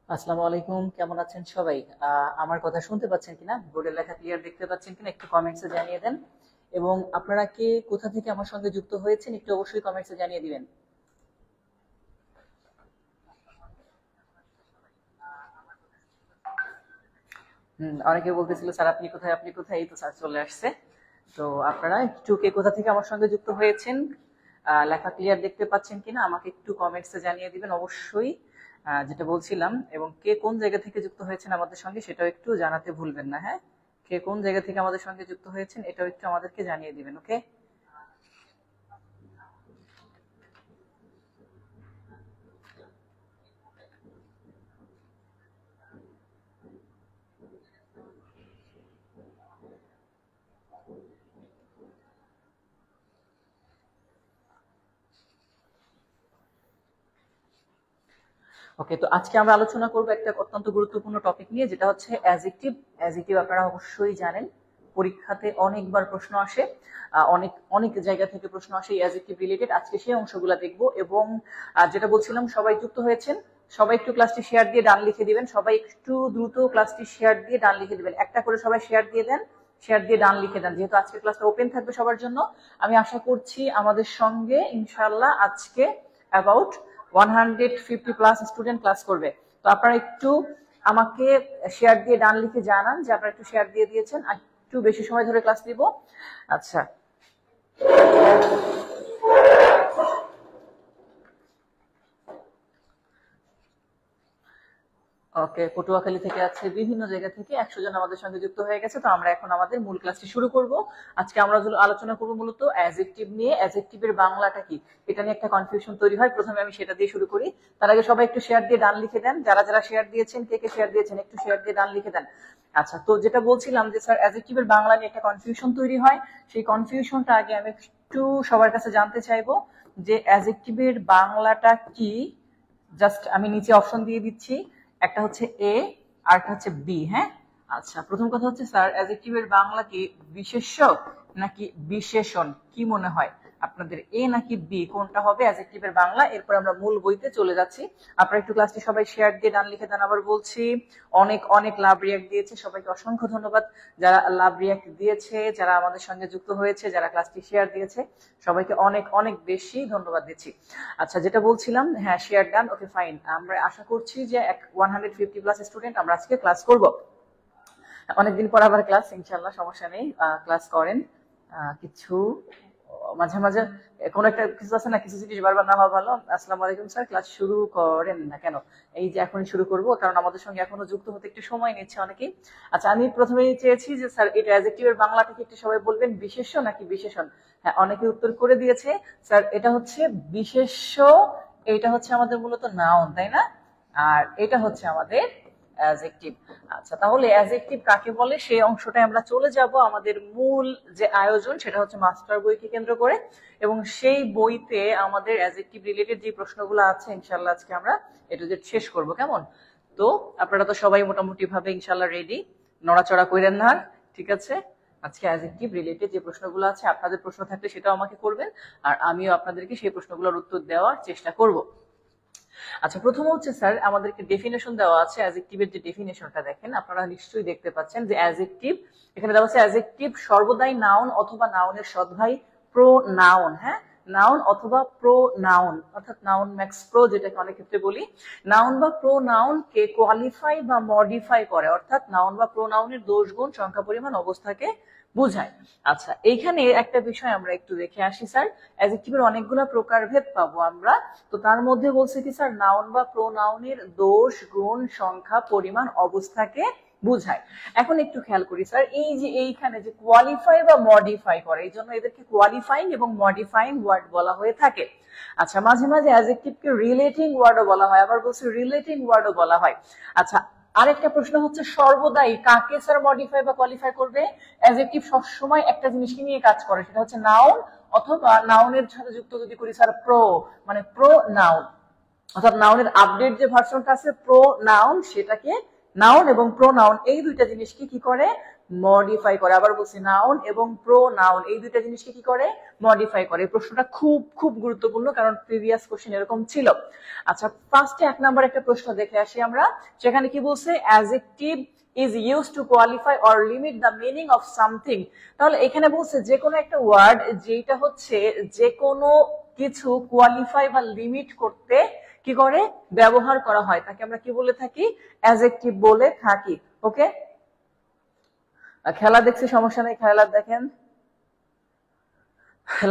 আসসালামু আলাইকুম, কেমন আছেন সবাই? আমার কথা শুনতে পাচ্ছেন কিনা, বোর্ডের লেখা ক্লিয়ার দেখতে পাচ্ছেন কিনা একটু কমেন্টসে জানিয়ে দেন। এবং আপনারা কে কোথা থেকে আমার সঙ্গে যুক্ত হয়েছেন একটু অবশ্যই কমেন্টসে জানিয়ে দিবেন। অনেকে বলতেছিল স্যার আপনি কোথায়, আপনি কোথায়, এই তো স্যার চলে আসছে। তো আপনারা একটু কে কোথা থেকে আমার সঙ্গে যুক্ত হয়েছেন, লেখা ক্লিয়ার দেখতে পাচ্ছেন কিনা আমাকে একটু কমেন্টসে জানিয়ে দিবেন অবশ্যই। যেটা বলছিলাম, এবং কে কোন জায়গা থেকে যুক্ত হয়েছেন আমাদের সঙ্গে সেটাও একটু জানাতে ভুলবেন না। হ্যাঁ, কে কোন জায়গা থেকে আমাদের সঙ্গে যুক্ত হয়েছেন এটাও একটু আমাদেরকে জানিয়ে দিবেন। ওকে। ওকে, তো আজকে আমরা আলোচনা করব একটা অত্যন্ত গুরুত্বপূর্ণ টপিক নিয়ে, যেটা হচ্ছে অ্যাজেক্টিভ। অ্যাজেক্টিভ আপনারা অবশ্যই জানেন, পরীক্ষাতে অনেকবার প্রশ্ন আসে, অনেক অনেক জায়গা থেকে প্রশ্ন আসে অ্যাজেক্টিভ রিলেটেড। আজকে সেই অংশগুলো দেখব। এবং যেটা বলছিলাম, সবাই যুক্ত হয়েছেন, সবাই একটু ক্লাসটি শেয়ার দিয়ে ডান লিখে দিবেন। সবাই একটু দ্রুত ক্লাসটি শেয়ার দিয়ে ডান লিখে দিবেন, একটা করে সবাই শেয়ার দিয়ে দেন, শেয়ার দিয়ে ডান লিখে দেন, যেহেতু আজকে ক্লাসটা ওপেন থাকবে সবার জন্য। আমি আশা করছি আমাদের সঙ্গে ইনশাআল্লাহ আজকে অ্যাবাউট 150 প্লাস স্টুডেন্ট ক্লাস করবে। তো আপনারা একটু আমাকে শেয়ার দিয়ে ডান লিখে জানান যে আপনারা একটু শেয়ার দিয়ে দিয়েছেন, আর একটু বেশি সময় ধরে ক্লাস দিব। আচ্ছা, ওকে, পটুয়াখালী থেকে আছে, বিভিন্ন জায়গা থেকে 100 জন আমাদের সঙ্গে যুক্ত হয়ে গেছে। তো আমরা এখন আমাদের মূল ক্লাসটি শুরু করব। আজকে আমরা আলোচনা করব মূলত অ্যাজেক্টিভ নিয়ে। অ্যাজেক্টিভের বাংলাটা কি, এটা নিয়ে একটা কনফিউশন তৈরি হয়। প্রথমে আমি সেটা দিয়ে শুরু করি। তার আগে সবাই একটু শেয়ার দিয়ে ডান লিখে দেন, যারা যারা শেয়ার দিয়েছেন, কে কে শেয়ার দিয়েছেন একটু শেয়ার দিয়ে ডান লিখে দেন। আচ্ছা, তো যেটা বলছিলাম যে স্যার অ্যাজেক্টিভের বাংলা নিয়ে একটা কনফিউশন তৈরি হয়। সেই কনফিউশনটা আগে আমি একটু সবার কাছে জানতে চাইবো যে অ্যাজেক্টিভের বাংলাটা কি। জাস্ট আমি নিচে অপশন দিয়ে দিচ্ছি, একটা হচ্ছে এ আর একটা হচ্ছে বি। হ্যাঁ, আচ্ছা, প্রথম কথা হচ্ছে স্যার অ্যাডজেক্টিভের বাংলা কি বিশেষ্য নাকি বিশেষণ, কি মনে হয় আপনাদের, এ নাকি বি, কোনটা হবে অ্যাডজেক্টিভের বাংলা? এরপর আমরা মূল বইতে চলে যাচ্ছি। আপনারা একটু ক্লাসটি সবাই শেয়ার দিয়ে ডান লিখে দেন। আবার বলছি, অনেক অনেক লাভ রিয়াক্ট দিয়েছে, সবাইকে অসংখ্য ধন্যবাদ যারা লাভ রিয়াক্ট দিয়েছে, যারা আমাদের সঙ্গে যুক্ত হয়েছে, যারা ক্লাসটি শেয়ার দিয়েছে, সবাইকে অনেক অনেক বেশি ধন্যবাদ দিচ্ছি। আচ্ছা, যেটা বলছিলাম, হ্যাঁ শেয়ার ডান, ওকে ফাইন। আমরা আশা করছি যে 150 প্লাস স্টুডেন্ট আমরা আজকে ক্লাস করব। অনেকদিন পর আবার ক্লাস, ইনশাল্লাহ সমস্যা নেই, ক্লাস করেন। কিছু মাঝে মাঝে কোনো একটা কিছু আছে না, কিছু জিনিস বারবার না হওয়া ভালো। আসসালামু আলাইকুম স্যার, ক্লাস শুরু করেন না কেন? এই যে এখনই শুরু করব, কারণ আমাদের সঙ্গে এখনো যুক্ত হতে একটু সময় নিচ্ছে অনেকেই। আচ্ছা, আমি প্রথমেই চেয়েছি যে স্যার এটা অ্যাডজেক্টিভের বাংলাটা কি একটু সবাই বলবেন, বিশেষ্য নাকি বিশেষণ? হ্যাঁ, অনেকে উত্তর করে দিয়েছে স্যার এটা হচ্ছে বিশেষ্য, এটা হচ্ছে আমাদের মূলত নাউন, তাই না? আর এটা হচ্ছে আমাদের অ্যাডজেক্টিভ। আচ্ছা, তাহলে অ্যাডজেক্টিভ কাকে বলে সেই অংশটায় আমরা চলে যাব। আমাদের মূল যে আয়োজন সেটা হচ্ছে মাস্টার বইকে কেন্দ্র করে, এবং সেই বইতে আমাদের অ্যাডজেক্টিভ রিলেটেড যে প্রশ্নগুলো আছে ইনশাআল্লাহ আজকে আমরা এটা যে শেষ করব। কেমন? তো আপনারা তো সবাই মোটামুটি ভাবে ইনশাআল্লাহ রেডি, নড়াচড়া কইরেন না আর, ঠিক আছে? আজকে অ্যাডজেক্টিভ রিলেটেড যে প্রশ্নগুলো আছে, আপনাদের প্রশ্ন থাকলে সেটাও আমাকে করবেন, আর আমিও আপনাদেরকে সেই প্রশ্নগুলোর উত্তর দেওয়ার চেষ্টা করব। আচ্ছা, প্রথম হচ্ছে স্যার আমাদেরকে ডেফিনেশন দেওয়া আছে। অ্যাডজেক্টিভের যে ডেফিনেশনটা দেখেন, আপনারা নিশ্চয়ই দেখতে পাচ্ছেন যে অ্যাডজেক্টিভ এখানে দেওয়া আছে। অ্যাডজেক্টিভ সর্বদাই নাউন অথবা নাউনের সদভাই প্রো নাউন। হ্যাঁ, নাউন অথবা প্রো নাউন, অর্থাৎ নাউন ম্যাক্স প্রো যেটাকে অনেক ক্ষেত্রে বলি, নাউন বা প্রো নাউন কে কোয়ালিফাই বা মডিফাই করে, অর্থাৎ নাউন বা প্রো নাউনের দোষ গুণ সংখ্যা পরিমাণ অবস্থাকে বুঝায়। আচ্ছা, এইখানে একটা বিষয় আমরা একটু দেখে আসি স্যার। অ্যাডজেক্টিভের অনেকগুলো প্রকারভেদ পাবো আমরা। তো তার মধ্যে বলছে কি স্যার, নাউন বা প্রোনাউনের দোষ গুণ সংখ্যা পরিমাণ অবস্থাকে বুঝায়। এখন একটু খেয়াল করি স্যার, এই যে এইখানে যে কোয়ালিফাই বা মডিফাই করে, এই জন্য এদেরকে কোয়ালিফাইং এবং মডিফাইং ওয়ার্ড বলা হয়ে থাকে। আচ্ছা, মাঝে মাঝে অ্যাডজেক্টিভকে রিলেটিং ওয়ার্ডও বলা হয়, আবার বলছে রিলেটিং ওয়ার্ডও বলা হয়। আচ্ছা, আরেকটা প্রশ্ন হচ্ছে সর্বদাই কাকে স্যার মডিফাই বা কোয়ালিফাই করবে? অ্যাডজেক্টিভ সবসময় একটা জিনিসকে নিয়ে কাজ করে, সেটা হচ্ছে নাউন, অথবা নাউনের সাথে যুক্ত যদি করি স্যার প্রো, প্রো নাউন, অর্থাৎ নাউনের আপডেট যে ভার্সনটা আছে প্রো নাউন, সেটাকে নাউন এবং প্রোনাউন এই দুইটা জিনিসকে কি করে মডিফাই করে। আবার বলছি, নাউন এবং প্রোনাউন এই দুইটা জিনিসকে কি করে মডিফাই করে। এই প্রশ্নটা খুব খুব গুরুত্বপূর্ণ, কারণ প্রিভিয়াস কোশ্চেন এরকম ছিল। আচ্ছা, ফার্স্টে 1 নাম্বার একটা প্রশ্ন দেখে আসি আমরা। সেখানে কি বলছে, adjective is used to qualify or limit the meaning of something। তাহলে এখানে বলছে যে কোনো একটা ওয়ার্ড যেটা হচ্ছে যে কোনো কিছু কোয়ালিফাই বা লিমিট করতে কি করে ব্যবহার করা হয়, তাকে আমরা কি বলে থাকি, অ্যাডজেক্টিভ বলে থাকি। ওকে, খেলা দেখছি, সমস্যা নেই, খেলা দেখেন।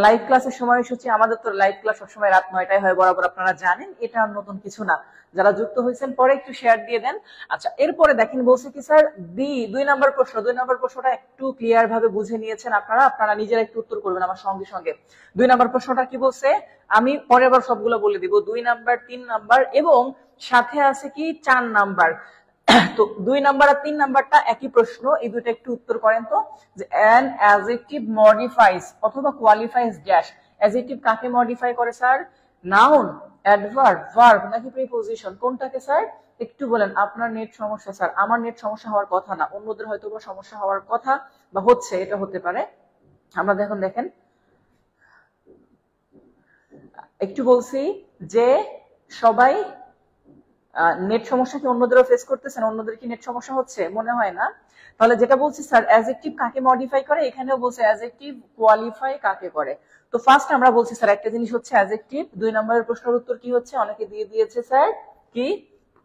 লাইভ ক্লাসের সময়সূচি আমাদের তো লাইভ ক্লাস সবসময় রাত 9টায় হয় বরাবর, আপনারা জানেন, এটা নতুন কিছু না। যারা যুক্ত হয়েছেন পরে একটু শেয়ার দিয়ে দেন। আচ্ছা, এরপরে দেখেন বলছে কি স্যার, বি 2 নাম্বার প্রশ্ন। 2 নাম্বার প্রশ্নটা একটু ক্লিয়ার ভাবে বুঝে নিয়েছেন আপনারা, আপনারা নিজেরা একটু উত্তর করবেন আমার সঙ্গে সঙ্গে। 2 নাম্বার প্রশ্নটা কি বলছে, আমি পরে আবার সবগুলো বলে দিব। 2 নাম্বার, 3 নাম্বার এবং সাথে আছে কি 4 নাম্বার। তো 2 নাম্বার আর 3 নাম্বারটা একই প্রশ্ন, এই দুটো একটু উত্তর করেন তো। যে an adjective modifies অথবা qualifies ড্যাশ। অ্যাডজেক্টিভ কাকে মডিফাই করে স্যার? নাউন, অ্যাডভার্ব, ভার্ব নাকি প্রিপোজিশন, কোনটাকে স্যার? একটু বলেন। আপনার নেট সমস্যা স্যার? আমার নেট সমস্যা হওয়ার কথা না, অন্যদের হয়তো বা সমস্যা হওয়ার কথা বা হচ্ছে, এটা হতে পারে। আমরা দেখেন একটু বলছি যে সবাই নেট সমস্যা কি অন্যদেরও ফেস করতেছেন? অন্যদের কি নেট সমস্যা হচ্ছে? মনে হয় না। তাহলে যেটা বলছি স্যার, অ্যাডজেক্টিভ কাকে মডিফাই করে, এখানেও বলছে অ্যাডজেক্টিভ কোয়ালিফাই কাকে করে। তো ফার্স্ট আমরা বলছি স্যার একটা জিনিস হচ্ছে অ্যাডজেক্টিভ। 2 নম্বরের প্রশ্নের উত্তর কি হচ্ছে, অনেকে দিয়ে দিয়েছে স্যার কি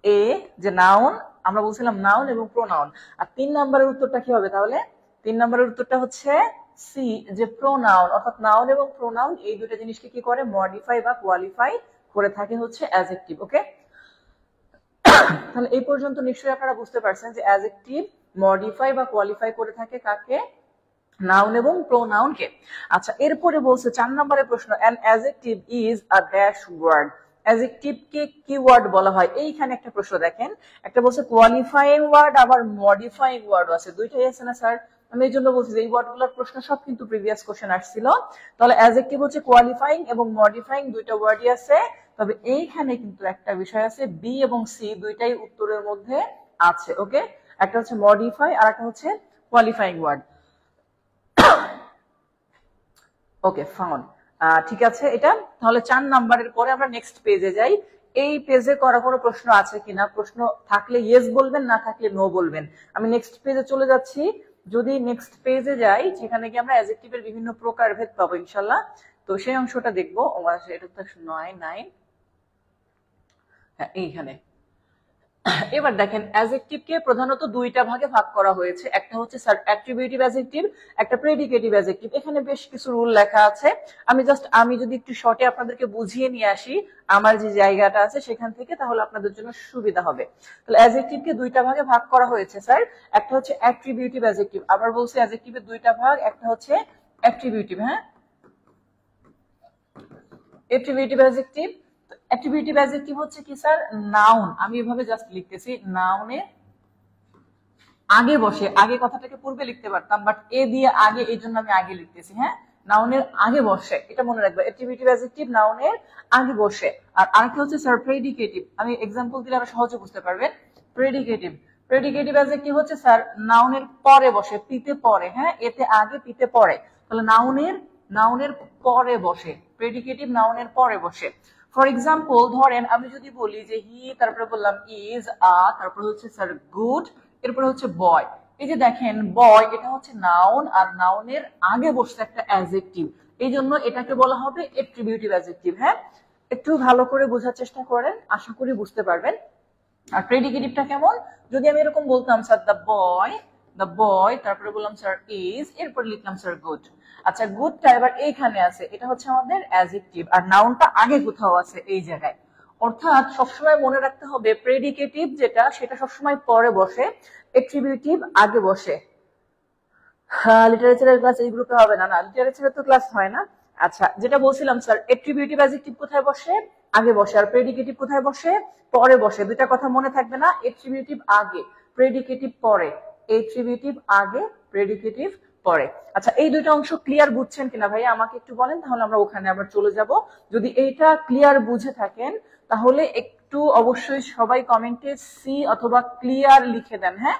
এ, যে নাউন, আমরা বলছিলাম নাউন এবং প্রোনাউন। আর 3 নম্বরের উত্তরটা কি হবে তাহলে? 3 নম্বরের উত্তরটা হচ্ছে সি, যে প্রোনাউন, অর্থাৎ নাউন এবং প্রোনাউন এই দুটো জিনিসকে কি করে মডিফাই বা কোয়ালিফাই করে থাকে হচ্ছে অ্যাডজেক্টিভ। ওকে, তাহলে এই পর্যন্ত নিশ্চয়ই আপনারা বুঝতে পারছেন যে অ্যাডজেক্টিভ মডিফাই বা কোয়ালিফাই করে থাকে কাকে? নাউন এবং প্রোনাউন কে। আচ্ছা, এরপরে বলছে 4 নম্বরের প্রশ্ন, an adjective is a dash word। Adjective কে কি ওয়ার্ড বলা হয়? এইখানে একটা প্রশ্ন দেখেন, একটা বলছে কোয়ালিফাইং ওয়ার্ড, আবার মডিফাইং ওয়ার্ড আছে, দুইটাই আছে না স্যার? আমি এই জন্য বলছি যে এই ওয়ার্ডগুলোর প্রশ্ন সব কিন্তু প্রিভিয়াস কোশ্চেন আসছিল। তাহলে অ্যাডজেক্টিভ হচ্ছে কোয়ালিফাইং এবং মডিফাইং, দুইটা ওয়ার্ডই আছে। তবে এইখানে কিন্তু একটা বিষয় আছে, বি এবং সি দুইটাই উত্তরের মধ্যে আছে। ওকে, একটা হচ্ছে মডিফাই আর একটা হচ্ছে কোয়ালিফাইং ওয়ার্ড। ওকে ফাউন্ড, ঠিক আছে এটা। তাহলে 4 নাম্বারের পরে আমরা নেক্সট পেজে যাই। এই পেজে করা কোনো প্রশ্ন আছে কিনা? প্রশ্ন থাকলে ইয়েস বলবেন, না থাকলে নো বলবেন। আমি নেক্সট পেজে চলে যাচ্ছি। যদি নেক্সট পেজে যাই, সেখানে গিয়ে আমরা অ্যাডজেক্টিভের বিভিন্ন প্রকারভেদ পাবো ইনশাআল্লাহ। তো সেই অংশটা দেখবো। এটা তো 9 হ্যাঁ, এইখানে। এবার দেখেন অ্যাডজেক্টিভকে প্রধানত দুইটা ভাগে ভাগ করা হয়েছে। একটা হচ্ছে স্যার অ্যাট্রিবিউটিভ অ্যাডজেক্টিভ, একটা প্রেডিকেটিভ অ্যাডজেক্টিভ। এখানে বেশ কিছু রুল লেখা আছে। আমি যদি একটু শর্টে আপনাদেরকে বুঝিয়ে নিয়ে আসি আমার যে জায়গাটা আছে সেখান থেকে, তাহলে আপনাদের জন্য সুবিধা হবে। তাহলে অ্যাডজেক্টিভকে দুইটা ভাগে ভাগ করা হয়েছে স্যার। একটা হচ্ছে অ্যাট্রিবিউটিভ অ্যাডজেক্টিভ, আবার বলছি অ্যাডজেক্টিভের দুইটা ভাগ, একটা হচ্ছে অ্যাট্রিবিউটিভ। হ্যাঁ, অ্যাট্রিবিউটিভ অ্যাডজেক্টিভ। অ্যাট্রিবিউটিভ অ্যাডজেক্টিভ হচ্ছে কি স্যার? নাউন, আমি এভাবে জাস্ট লিখতেছি, নাউনে আগে বসে। আগে কথাটাকে পূর্বে লিখতে পারতাম, বাট এ দিয়ে আগে, এই জন্য আমি আগে লিখতেছি। হ্যাঁ, নাউনের আগে বসে, এটা মনে রাখবে। অ্যাট্রিবিউটিভ অ্যাডজেক্টিভ নাউনের আগে বসে। আর আরেকটা হচ্ছে স্যার প্রেডিকেটিভ, আমি এক্সাম্পল দিলে আরো সহজে বুঝতে পারবেন। প্রেডিকেটিভ, প্রেডিকেটিভ অ্যাডজেক্টিভ হচ্ছে স্যার নাউনের পরে বসে, পিতে পরে। হ্যাঁ, এতে আগে পিতে পরে। তাহলে নাউনের পরে বসে, প্রেডিকেটিভ নাউনের পরে বসে। ফর এক্সাম্পল ধরেন আমি যদি বলি যে হি, তারপরে বললাম ইজ, তারপরে হচ্ছে স্যার গুড, এরপরে হচ্ছে বয়। এই যে দেখেন বয়, এটা হচ্ছে নাউন, আর নাউনের আগে বসছে একটা অ্যাডজেক্টিভ, এই জন্য এটাকে বলা হবে অ্যাট্রিবিউটিভ অ্যাডজেক্টিভ। হ্যাঁ, একটু ভালো করে বোঝার চেষ্টা করেন, আশা করি বুঝতে পারবেন। আর প্রেডিকেটিভটা কেমন? যদি আমি এরকম বলতাম স্যার দ্য বয়, তারপরে বললাম স্যার ইজ, এরপর লিখলাম স্যার গুড। আচ্ছা, গুডটা এবার এইখানে আছে, এটা হচ্ছে আমাদের অ্যাডজেক্টিভ, আর নাউনটা আগে কোথাও আছে এই জায়গায়। অর্থাৎ সবসময় মনে রাখতে হবে প্রেডিকেটিভ যেটা, সেটা সবসময় পরে বসে, অ্যাট্রিবিউটিভ আগে বসে। লিটারেচারের ক্লাস এই গ্রুপে হবে না? না, লিটারেচারের তো ক্লাস হয় না। আচ্ছা, যেটা বলছিলাম স্যার, অ্যাট্রিবিউটিভ অ্যাডজেক্টিভ কোথায় বসে? আগে বসে। আর প্রেডিকেটিভ কোথায় বসে? পরে বসে। দুইটা কথা মনে থাকবে না, অ্যাট্রিবিউটিভ আগে, প্রেডিকেটিভ পরে। অ্যাট্রিবিউটিভ আগে, প্রেডিকেটিভ পরে। আচ্ছা, এই দুইটা অংশ ক্লিয়ার বুঝছেন কিনা ভাইয়া আমাকে একটু বলেন, তাহলে আমরা ওখানে আবার চলে যাব। যদি এইটা ক্লিয়ার বুঝে থাকেন তাহলে একটু অবশ্যই সবাই কমেন্টে সি অথবা ক্লিয়ার লিখে দেন, হ্যাঁ।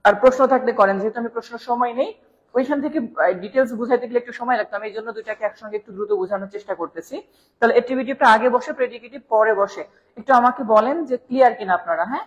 আর প্রশ্ন থাকলে করেন, যেহেতু আমি প্রশ্ন সময় নেই, ওইখান থেকে ডিটেলস বুঝাইতে গেলে একটু সময় লাগতো, আমি এই জন্য দুইটাকে একসঙ্গে একটু দ্রুত বোঝানোর চেষ্টা করতেছি। তাহলে অ্যাট্রিবিউটিভটা আগে বসে, প্রেডিকেটিভ পরে বসে। একটু আমাকে বলেন যে ক্লিয়ার কিনা আপনারা, হ্যাঁ।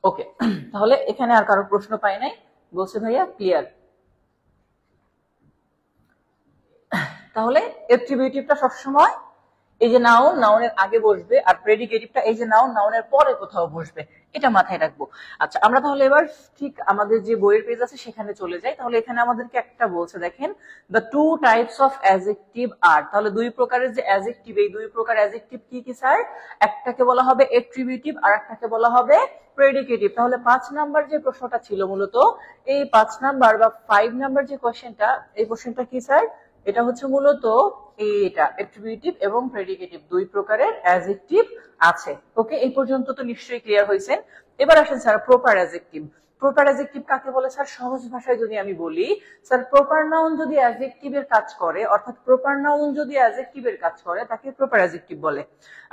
ওকে, তাহলে এখানে আর কারো প্রশ্ন পাই নাই, বলছে ভাইয়া ক্লিয়ার। তাহলে অ্যাট্রিবিউটিভটা সবসময় এই যে নাউন, নাউনের আগে বসবে, আর প্রেডিকেটিভটা এই যে নাউন, নাউনের পরে কোথাও বসবে, এটা মাথায় রাখবো। আচ্ছা, আমরা তাহলে এবার ঠিক আমাদের যে বইয়ের পেজ আছে সেখানে চলে যাই। তাহলে এখানে আমাদেরকে একটা বলছে, দেখেন, the two types of adjective আর, তাহলে দুই প্রকারের যে অ্যাডজেক্টিভ, এই দুই প্রকার অ্যাডজেক্টিভ কি কি স্যার? একটাকে বলা হবে অ্যাট্রিবিউটিভ আর একটাকে বলা হবে প্রেডিকেটিভ। তাহলে 5 নাম্বার যে প্রশ্নটা ছিল, মূলত এই 5 নাম্বার বা 5 নাম্বার যে কোশ্চেনটা, এই কোশ্চেনটা কি স্যার? এটা হচ্ছে মূলত এটা অ্যাট্রিবিউটিভ এবং প্রেডিকেটিভ দুই প্রকারের অ্যাডজেক্টিভ আছে। ওকে, এই পর্যন্ত তো নিশ্চয়ই ক্লিয়ার হয়েছেন। এবার আসেন sir proper adjective. Proper adjective কাকে বলে স্যার? সহজ ভাষায় যদি আমি বলি স্যার, প্রপার নাউন যদি অ্যাডজেক্টিভের কাজ করে, অর্থাৎ প্রপার নাউন যদি অ্যাডজেক্টিভের কাজ করে, তাকে প্রপার অ্যাডজেক্টিভ বলে।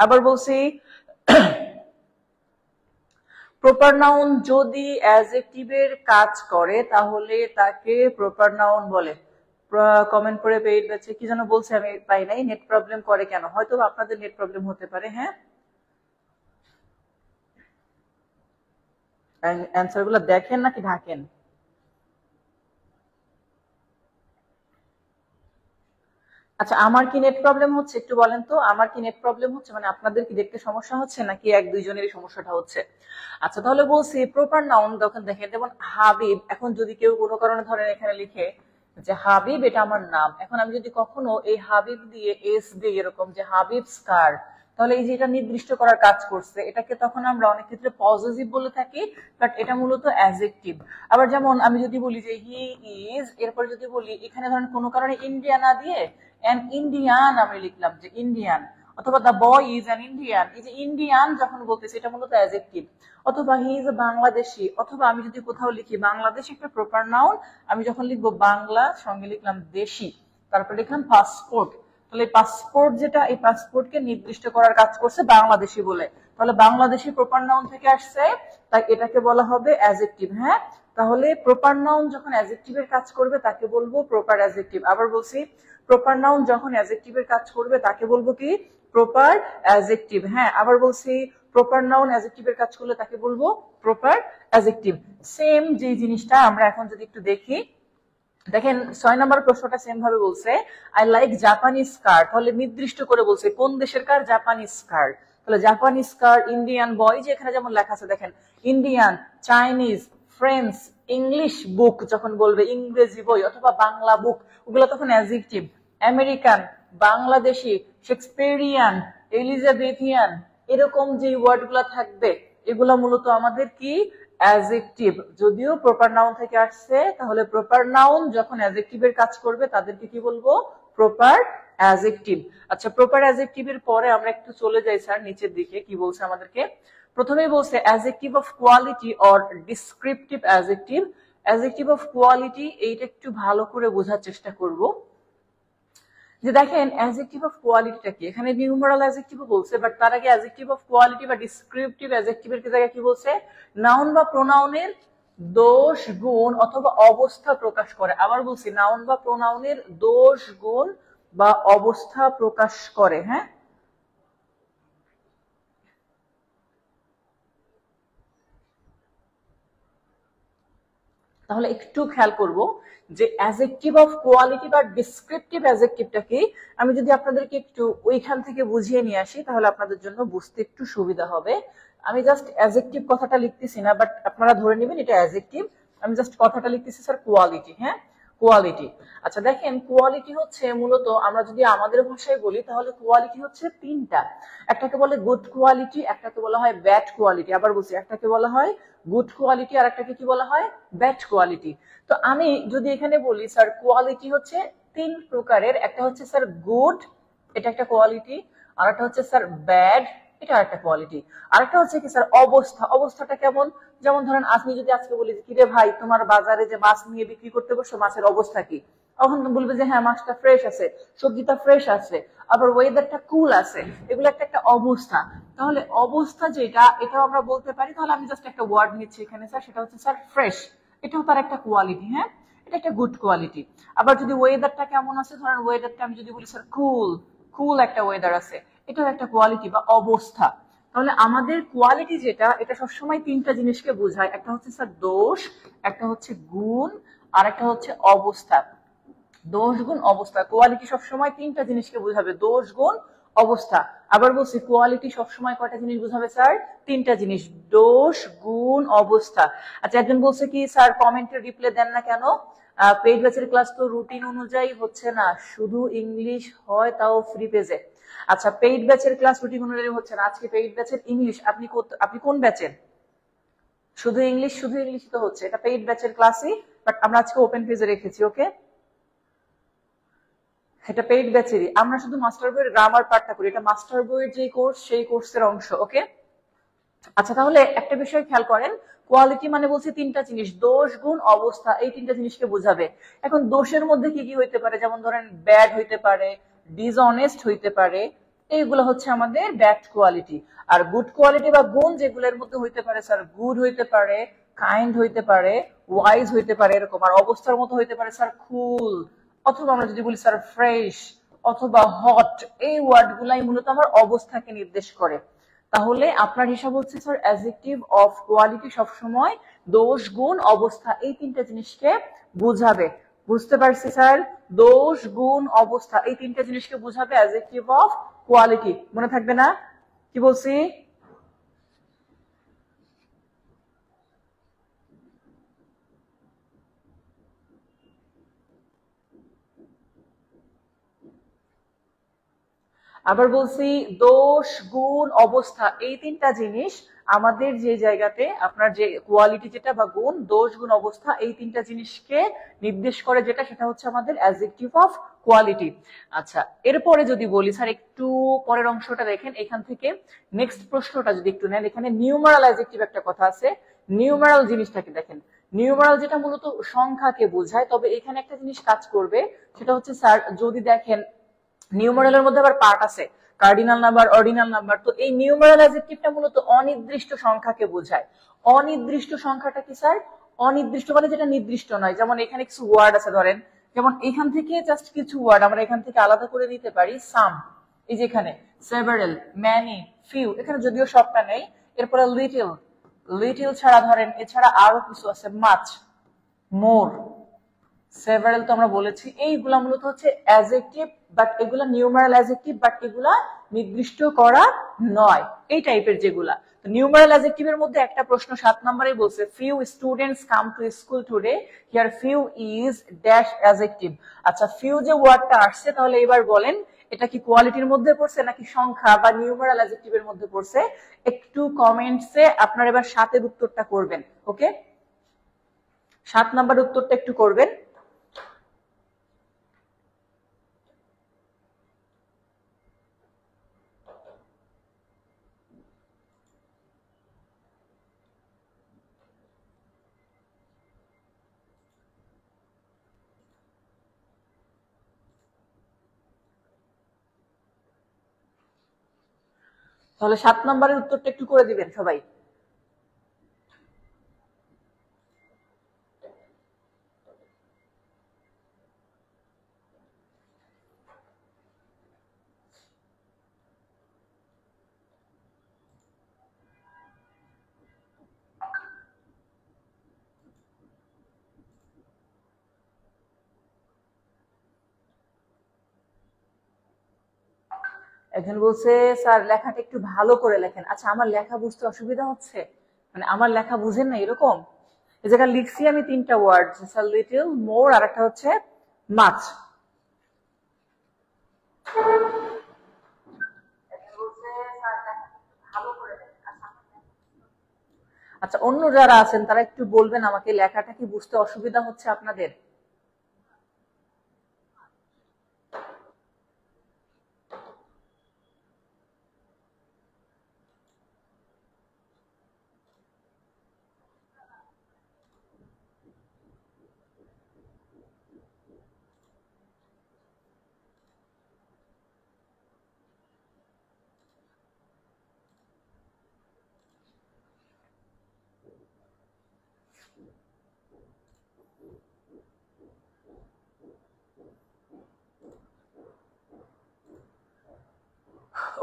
আবার বলছি, প্রপার নাউন যদি অ্যাডজেক্টিভের কাজ করে তাহলে তাকে প্রপার নাউন বলে। কমেন্ট করে পেইড ব্যাচে কি যেন বলছে, আমি পাই নাই। নেট প্রবলেম করে কেন? হয়তো আপনাদের নেট প্রবলেম হতে পারে, হ্যাঁ। অ্যান্সার গুলো দেখেন নাকি ঢাকেন? আচ্ছা, আমার কি নেট প্রবলেম হচ্ছে একটু বলেন তো, আমার কি নেট প্রবলেম হচ্ছে, মানে আপনাদের কি দেখতে সমস্যা হচ্ছে নাকি এক দুইজনেরই সমস্যাটা হচ্ছে? আচ্ছা, তাহলে বলছি প্রপার নাউন তখন দেখেন, যেমন হাবিব, এখন যদি কেউ কোনো কারণে ধরেন এখানে লিখে যে হাবিব এটা আমার নাম, এখন আমি যদি কখনো এই হাবিব দিয়ে এস দিই, এরকম যে হাবিব স্কার, তাহলে এই যে এটা নির্দিষ্ট করার কাজ করছে, এটাকে তখন আমরা অনেক ক্ষেত্রে পজিটিভ বলে থাকি, বাট এটা মূলত অ্যাডজেক্টিভ। আবার যেমন আমি যদি বলি যে হি ইজ, এরপর যদি বলি এখানে ধরেন কোনো কারণে ইন্ডিয়া না দিয়ে অ্যান ইন্ডিয়ান আমি লিখলাম, যে ইন্ডিয়ান, অথবা the boy is an Indian, এই যে ইন্ডিয়ান যখন বলতেছি এটা মূলত অ্যাডজেক্টিভ। অথবা হি ইজ বাংলাদেশি, অথবা আমি যদি কোথাও লিখি বাংলাদেশ একটা প্রপার নাউন, আমি যখন লিখবো বাংলা সঙ্গে লিখলাম দেশি, তারপর লিখলাম পাসপোর্ট, তাহলে পাসপোর্ট যেটা, এই পাসপোর্টকে নির্দিষ্ট করার কাজ করছে বাংলাদেশি বলে, তাহলে বাংলাদেশি প্রপার নাউন থেকে আসছে, তাই এটাকে বলা হবে অ্যাডজেক্টিভ, হ্যাঁ। তাহলে প্রপার নাউন যখন অ্যাডজেক্টিভের কাজ করবে তাকে বলবো প্রপার অ্যাডজেক্টিভ। আবার বলছি, প্রপার নাউন যখন অ্যাডজেক্টিভের কাজ করবে তাকে বলবো কি? প্রপার অ্যাডজেক্টিভ, হ্যাঁ। আবার বলছি, প্রপার নাউন অ্যাডজেক্টিভের কাজ করলে তাকে বলবো প্রপার অ্যাডজেক্টিভ। সেম যে জিনিসটা আমরা এখন যদি একটু দেখি, দেখেন 6 নম্বর প্রশ্নটা সেম ভাবে বলছে আই লাইক জাপানিজ কার, তাহলে নির্দিষ্ট করে বলছে কোন দেশের কার? জাপানিজ কার। তাহলে জাপানিজ কার, ইন্ডিয়ান বয়, যে এখানে যেমন লেখা আছে দেখেন, Indian, Chinese, French, English book যখন বলবে, ইংরেজি বই অথবা বাংলা বুক, ওগুলো তখন adjective. American, Bangladeshi, Shakespearean, Elizabethan, এরকম যে ওয়ার্ড গুলা থাকবে এগুলা মূলত আমাদের কি? অ্যাডজেক্টিভ। যদিও প্রপার নাউন থেকে আসছে, তাহলে প্রপার নাউন যখন অ্যাডজেক্টিভের কাজ করবে তাদেরকে কি বলবো? Proper adjective. আচ্ছা, প্রপার অ্যাডজেক্টিভের পরে আমরা একটু চলে যাই স্যার নিচের দিকে, কি বলছে আমাদেরকে? প্রথমেই বলছে adjective of quality or descriptive adjective. Adjective of quality, এইটা একটু ভালো করে বোঝার চেষ্টা করব। যে দেখেন অ্যাডজেক্টিভ অফ কোয়ালিটিটা কি, এখানে নিউমারাল অ্যাডজেক্টিভ বলছে, বাট তার আগে অ্যাডজেক্টিভ অফ কোয়ালিটি বা ডিসক্রিপটিভ অ্যাডজেক্টিভের জায়গায় কি বলছে? নাউন বা প্রোনাউনের দোষ, গুণ অথবা অবস্থা প্রকাশ করে। আবার বলছি, নাউন বা প্রোনাউনের দোষ, গুণ বা অবস্থা প্রকাশ করে, হ্যাঁ। তাহলে একটু খেয়াল করব যে অ্যাডজেক্টিভ অফ কোয়ালিটি বা ডিসক্রিপটিভ অ্যাডজেক্টিভটাকে আমি যদি আপনাদেরকে একটু ওইখান থেকে বুঝিয়ে নিয়ে আসি, তাহলে আপনাদের জন্য বুঝতে একটু সুবিধা হবে। আমি জাস্ট অ্যাডজেক্টিভ কথাটা লিখতেছি না, বাট আপনারা ধরে নেবেন এটা অ্যাডজেক্টিভ। আমি জাস্ট কথাটা লিখতেছি স্যার কোয়ালিটি, হ্যাঁ। কোয়ালিটি। আচ্ছা দেখেন, কোয়ালিটি হচ্ছে মূলত আমরা যদি আমাদের ভাষায় বলি তাহলে কোয়ালিটি হচ্ছে তিনটা। একটাকে বলে গুড কোয়ালিটি, একটাকে বলা হয় ব্যাড কোয়ালিটি, আবার বলছি একটাকে বলা হয় গুড কোয়ালিটি আর একটাকে কি বলা হয় ব্যাড কোয়ালিটি। তো আমি যদি এখানে বলি স্যার কোয়ালিটি হচ্ছে তিন প্রকারের, একটা হচ্ছে স্যার গুড, এটা একটা কোয়ালিটি, আর একটা হচ্ছে স্যার ব্যাড, এটা একটা কোয়ালিটি। আরেকটা হচ্ছে কি স্যার অবস্থা, অবস্থাটা কেমন, যেমন ধরেন আপনি যদি আজকে বলি যে কিরে ভাই তোমার বাজারে যে মাছ নিয়ে বিক্রি করতে বসছো মাছের অবস্থা কি, তখন বলবে যে হ্যাঁ মাছটা ফ্রেশ আছে, সবজিটা ফ্রেশ আছে, আবার ওয়েদারটা কুল আছে, এগুলো একটা একটা অবস্থা। তাহলে অবস্থা যেটা এটাও আমরা বলতে পারি, তাহলে আমি জাস্ট একটা ওয়ার্ড নিচ্ছি এখানে স্যার, সেটা হচ্ছে স্যার ফ্রেশ, এটাও তার একটা কোয়ালিটি, হ্যাঁ এটা একটা গুড কোয়ালিটি। আবার যদি ওয়েদারটা কেমন আছে, ধরেন ওয়েদারটা আমি যদি বলি স্যার কুল, কুল একটা ওয়েদার আছে, এটাও একটা কোয়ালিটি বা অবস্থা। তাহলে আমাদের কোয়ালিটি যেটা এটা সবসময় তিনটা জিনিসকে বোঝায়, একটা হচ্ছে স্যার দোষ, একটা হচ্ছে গুণ, আর একটা হচ্ছে অবস্থা। দোষ গুণ অবস্থা, কোয়ালিটি সবসময় তিনটা জিনিসকে বোঝাবে, দোষ গুণ অবস্থা। আবার বলছি কোয়ালিটি সবসময় কয়টা জিনিস বোঝাবে স্যার, তিনটা জিনিস, দোষ গুণ অবস্থা। আচ্ছা একজন বলছে কি স্যার কমেন্টে রিপ্লাই দেন না কেন, পেইড ব্যাচের ক্লাস তো রুটিন অনুযায়ী হচ্ছে না, শুধু ইংলিশ হয় তাও ফ্রি পেজে। আচ্ছা পেইড ব্যাচের ক্লাস রুটিন অনুযায়ী হচ্ছে না, আজকে পেইড ব্যাচের ইংলিশ, আপনি কোন ব্যাচের? শুধু ইংলিশ, শুধু ইংলিশ তো হচ্ছে, এটা পেইড ব্যাচের ক্লাসই, বাট আমরা আজকে ওপেন পেজে রেখেছি, ওকে এটা পেইড ব্যাচেরই, আমরা শুধু মাস্টার বইয়ের গ্রামার পার্টটা করি, এটা মাস্টার বইয়ের যে কোর্স সেই কোর্সের অংশ, ওকে। আচ্ছা তাহলে একটা বিষয় খেয়াল করেন, কোয়ালিটি মানে বলছি তিনটা জিনিস, দোষ গুণ অবস্থা, এই তিনটা জিনিসকে বোঝাবে। এখন দোষের মধ্যে কি কি হইতে পারে, যেমন ধরেন ব্যাড হইতে পারে, ডিসঅনেস্ট হইতে পারে, এইগুলো হচ্ছে আমাদের ব্যাড কোয়ালিটি। আর গুড কোয়ালিটি বা গুণ যেগুলোর মধ্যে হইতে পারে স্যার, গুড হইতে পারে, কাইন্ড হইতে পারে, ওয়াইজ হইতে পারে এরকম। আর অবস্থার মতো হইতে পারে স্যার কুল, অথবা আমরা যদি বলি স্যার ফ্রেশ, অথবা হট, এই ওয়ার্ড গুলাই মূলত আমার অবস্থাকে নির্দেশ করে। তাহলে আপনার হিসাব হচ্ছে স্যার অ্যাডজেক্টিভ অফ কোয়ালিটি সবসময় দোষ গুণ অবস্থা এই তিনটা জিনিসকে বোঝাবে। বুঝতে পারছি স্যার, দোষ গুণ অবস্থা এই তিনটা জিনিসকে বোঝাবে অ্যাডজেক্টিভ অফ কোয়ালিটি, মনে থাকবে না কি বলছি? আবার বলছি দোষ গুণ অবস্থা এই তিনটা জিনিস আমাদের যে জায়গাতে আপনার যে কোয়ালিটি যেটা বা গুণ, দোষ গুণ অবস্থা এই তিনটা জিনিসকে নির্দেশ করে যেটা, সেটা হচ্ছে আমাদের অ্যাডজেক্টিভ অফ কোয়ালিটি। আচ্ছা এরপরে যদি বলি স্যার একটু পরের অংশটা দেখেন, এখান থেকে নেক্সট প্রশ্নটা যদি একটু নেন, এখানে নিউমারাল অ্যাডজেক্টিভ একটা কথা আছে। নিউমারাল জিনিসটাকে দেখেন, নিউমারাল যেটা মূলত সংখ্যাকে বোঝায়, তবে এখানে একটা জিনিস কাজ করবে, সেটা হচ্ছে স্যার যদি দেখেন নিউমারালের মধ্যে আবার পার্ট আছে, কার্ডিনাল নাম্বার, অর্ডিনাল নাম্বার। তো এই নিউমারাল অ্যাডজেক্টিভটা মূলত অনির্দিষ্ট সংখ্যাকে বোঝায়। অনির্দিষ্ট সংখ্যাটা কি স্যার? অনির্দিষ্ট মানে যেটা নির্দিষ্ট নয়। যেমন এখানে কিছু ওয়ার্ড আছে, ধরেন যেমন এখান থেকে জাস্ট কিছু ওয়ার্ড আমরা এখান থেকে আলাদা করে নিতে পারি, সাম, এই যে এখানে সেভারেল, ম্যানি, ফিউ, এখানে যদিও সবটা নেই। এরপরে লিটল, লিটল ছাড়া ধরেন এছাড়া আরো কিছু আছে, মাচ, মোর, সেভারাল তো আমরা বলেছি। এইগুলা মূলত হচ্ছে অ্যাডজেক্টিভ, বাট এগুলা নিউমারাল অ্যাডজেক্টিভ, বাট এগুলা নির্দিষ্ট করা নয়, এই টাইপের যেগুলা। তো নিউমারাল অ্যাডজেক্টিভের মধ্যে একটা প্রশ্ন 7 নম্বরে বলছে few students come to school today, here few is dash adjective. আচ্ছা ফিউ যে ওয়ার্ডটা আসছে, তাহলে এবার বলেন এটা কি কোয়ালিটির মধ্যে পড়ছে নাকি সংখ্যা বা নিউমারাল অ্যাডজেক্টিভের মধ্যে পড়ছে? একটু কমেন্টসে আপনারা এবার 7 উত্তরটা করবেন, ওকে 7 নাম্বার উত্তরটা একটু করবেন। তাহলে 7 নম্বরের উত্তরটা একটু করে দিবেন সবাই। একজন বলছে স্যার লেখাটা একটু ভালো করে লেখেন। আচ্ছা আমার লেখা বুঝতে অসুবিধা হচ্ছে, মানে আমার লেখা বুঝেন না এরকম? এই জায়গায় লিখছি আমি তিনটা ওয়ার্ড, লিটল, মোর, আর একটা হচ্ছে মাছ। আচ্ছা, অন্য যারা আছেন তারা একটু বলবেন আমাকে, লেখাটা কি বুঝতে অসুবিধা হচ্ছে আপনাদের?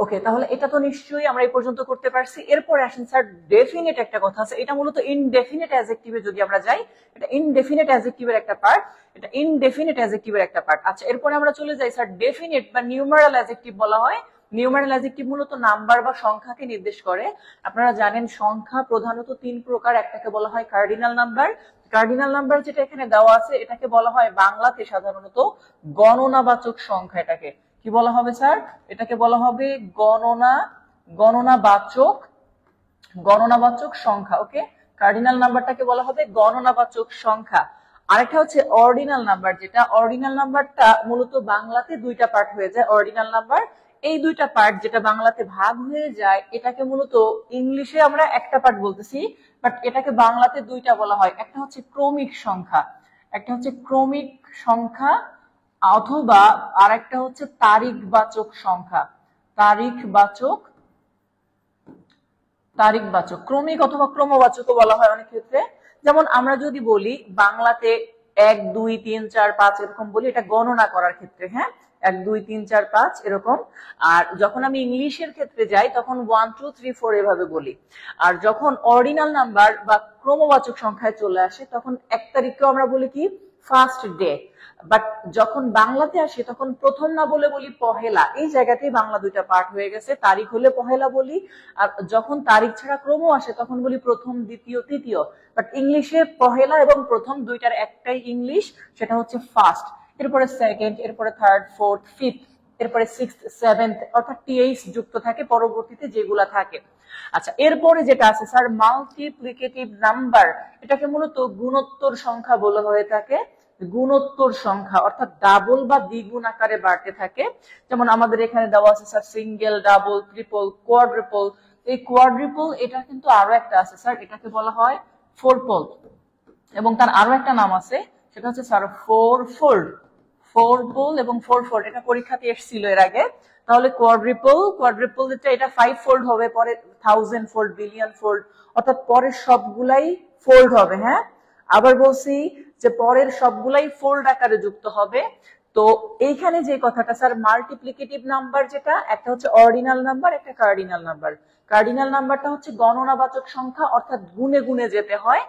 ওকে, তাহলে এটা তো নিশ্চয়ই আমরা এই পর্যন্ত করতে পারছি। এরপরে আসেন স্যার, ডেফিনিট একটা কথা আছে, এটা মূলত ইনডেফিনিট অ্যাডজেক্টিভে যদি আমরা যাই, এটা ইনডেফিনিট অ্যাডজেক্টিভের একটা পার্ট, এটা ইনডেফিনিট অ্যাডজেক্টিভের একটা পার্ট। আচ্ছা, এরপরে আমরা চলে যাই স্যার, ডেফিনিট বা নিউমারাল অ্যাডজেক্টিভ বলা হয়। নিউমারাল অ্যাডজেক্টিভ মূলত নাম্বার বা সংখ্যাকে নির্দেশ করে। আপনারা জানেন সংখ্যা প্রধানত তিন প্রকার, একটাকে বলা হয় কার্ডিনাল নাম্বার। কার্ডিনাল নাম্বার যেটা এখানে দেওয়া আছে এটাকে বলা হয় বাংলাতে সাধারণত গণনাবাচক সংখ্যা। এটাকে কি বলা হবে স্যার? এটাকে বলা হবে গণনাবাচক সংখ্যা। ওকে, কার্ডিনাল নাম্বারটাকে বলা হবে গণনাবাচক সংখ্যা। আরেকটা হচ্ছে অর্ডিনাল নাম্বার, যেটা অর্ডিনাল নাম্বারটা মূলত বাংলাতে দুইটা পার্ট হয়ে যায় অর্ডিনাল নাম্বার। এই দুইটা পার্ট যেটা বাংলাতে ভাগ হয়ে যায় এটাকে মূলত ইংলিশে আমরা একটা পার্ট বলতেছি, বাট এটাকে বাংলাতে দুইটা বলা হয়। একটা হচ্ছে ক্রমিক সংখ্যা, একটা হচ্ছে ক্রমিক সংখ্যা, অথবা আর একটা হচ্ছে তারিখবাচক সংখ্যা। তারিখবাচক ক্রমিক অথবা ক্রমবাচকও বলা হয় অনেক ক্ষেত্রে। যেমন আমরা যদি বলি বাংলাতে 1 2 3 4 5 এরকম বলি, এটা গণনা করার ক্ষেত্রে, হ্যাঁ, 1 2 3 4 5 এরকম। আর যখন আমি ইংলিশের ক্ষেত্রে যাই তখন 1 2 3 4 এভাবে বলি। আর যখন অর্ডিনাল নাম্বার বা ক্রমবাচক সংখ্যায় চলে আসে তখন 1 তারিখকেও আমরা বলি কি, ফার্স্ট ডে। বাট যখন বাংলাতে আসে তখন প্রথম না বলে বলি পহেলা। এই জায়গাতেই বাংলা দুইটা পার্ট হয়ে গেছে, তারিখ হলে পহেলা বলি, আর যখন তারিখ ছাড়া ক্রম আসে তখন বলি প্রথম, দ্বিতীয়, তৃতীয়। বাট ইংলিশে পহেলা এবং প্রথম দুইটার একটাই ইংলিশ, সেটা হচ্ছে ফার্স্ট। এরপরে সেকেন্ড, এরপরে থার্ড, ফোর্থ, ফিফথ, এরপরে সিক্সথ, সেভেন্থ, অর্থাৎ টিএইচ যুক্ত থাকে পরবর্তীতে যেগুলা থাকে। আচ্ছা, এরপরে যেটা আছে স্যার, মাল্টিপ্লিকেটিভ নাম্বার। এটাকে মূলত গুণোত্তর সংখ্যা বলা হয়ে থাকে। গুণোত্তর সংখ্যা অর্থাৎ ডাবল বা দ্বিগুণ আকারে বাড়তে থাকে। যেমন আমাদের এখানে দেওয়া আছে স্যার সিঙ্গেল, ডাবল, ট্রিপল, কোয়াড্রিপল। এই কোয়াড্রিপল এটা কিন্তু আরো একটা আছে স্যার, এটাকে বলা হয় ফোরপল, এবং তার আরো একটা নাম আছে, সেটা হচ্ছে স্যার ফোরফোল্ড। ফোরপল এবং ফোরফোল্ড, এটা পরীক্ষাতে এসেছিল এর আগে। তাহলে কোয়াড্রিপল এটা 5 ফোল্ড হবে, পরে 1000 ফোল্ড, বিলিয়ন ফোল্ড, অর্থাৎ পরের সবগুলাই ফোল্ড হবে। হ্যাঁ, আবার বলছি যে পরের সবগুলাই ফোল্ড আকারে যুক্ত হবে। তো এইখানে যে কথাটা স্যার, মাল্টিপ্লিকেটিভ নাম্বার যেটা, একটা হচ্ছে অর্ডিনাল নাম্বার, একটা কার্ডিনাল নাম্বার। কার্ডিনাল নাম্বারটা হচ্ছে গণনাবাচক সংখ্যা, অর্থাৎ গুণে গুণে যেতে হয়।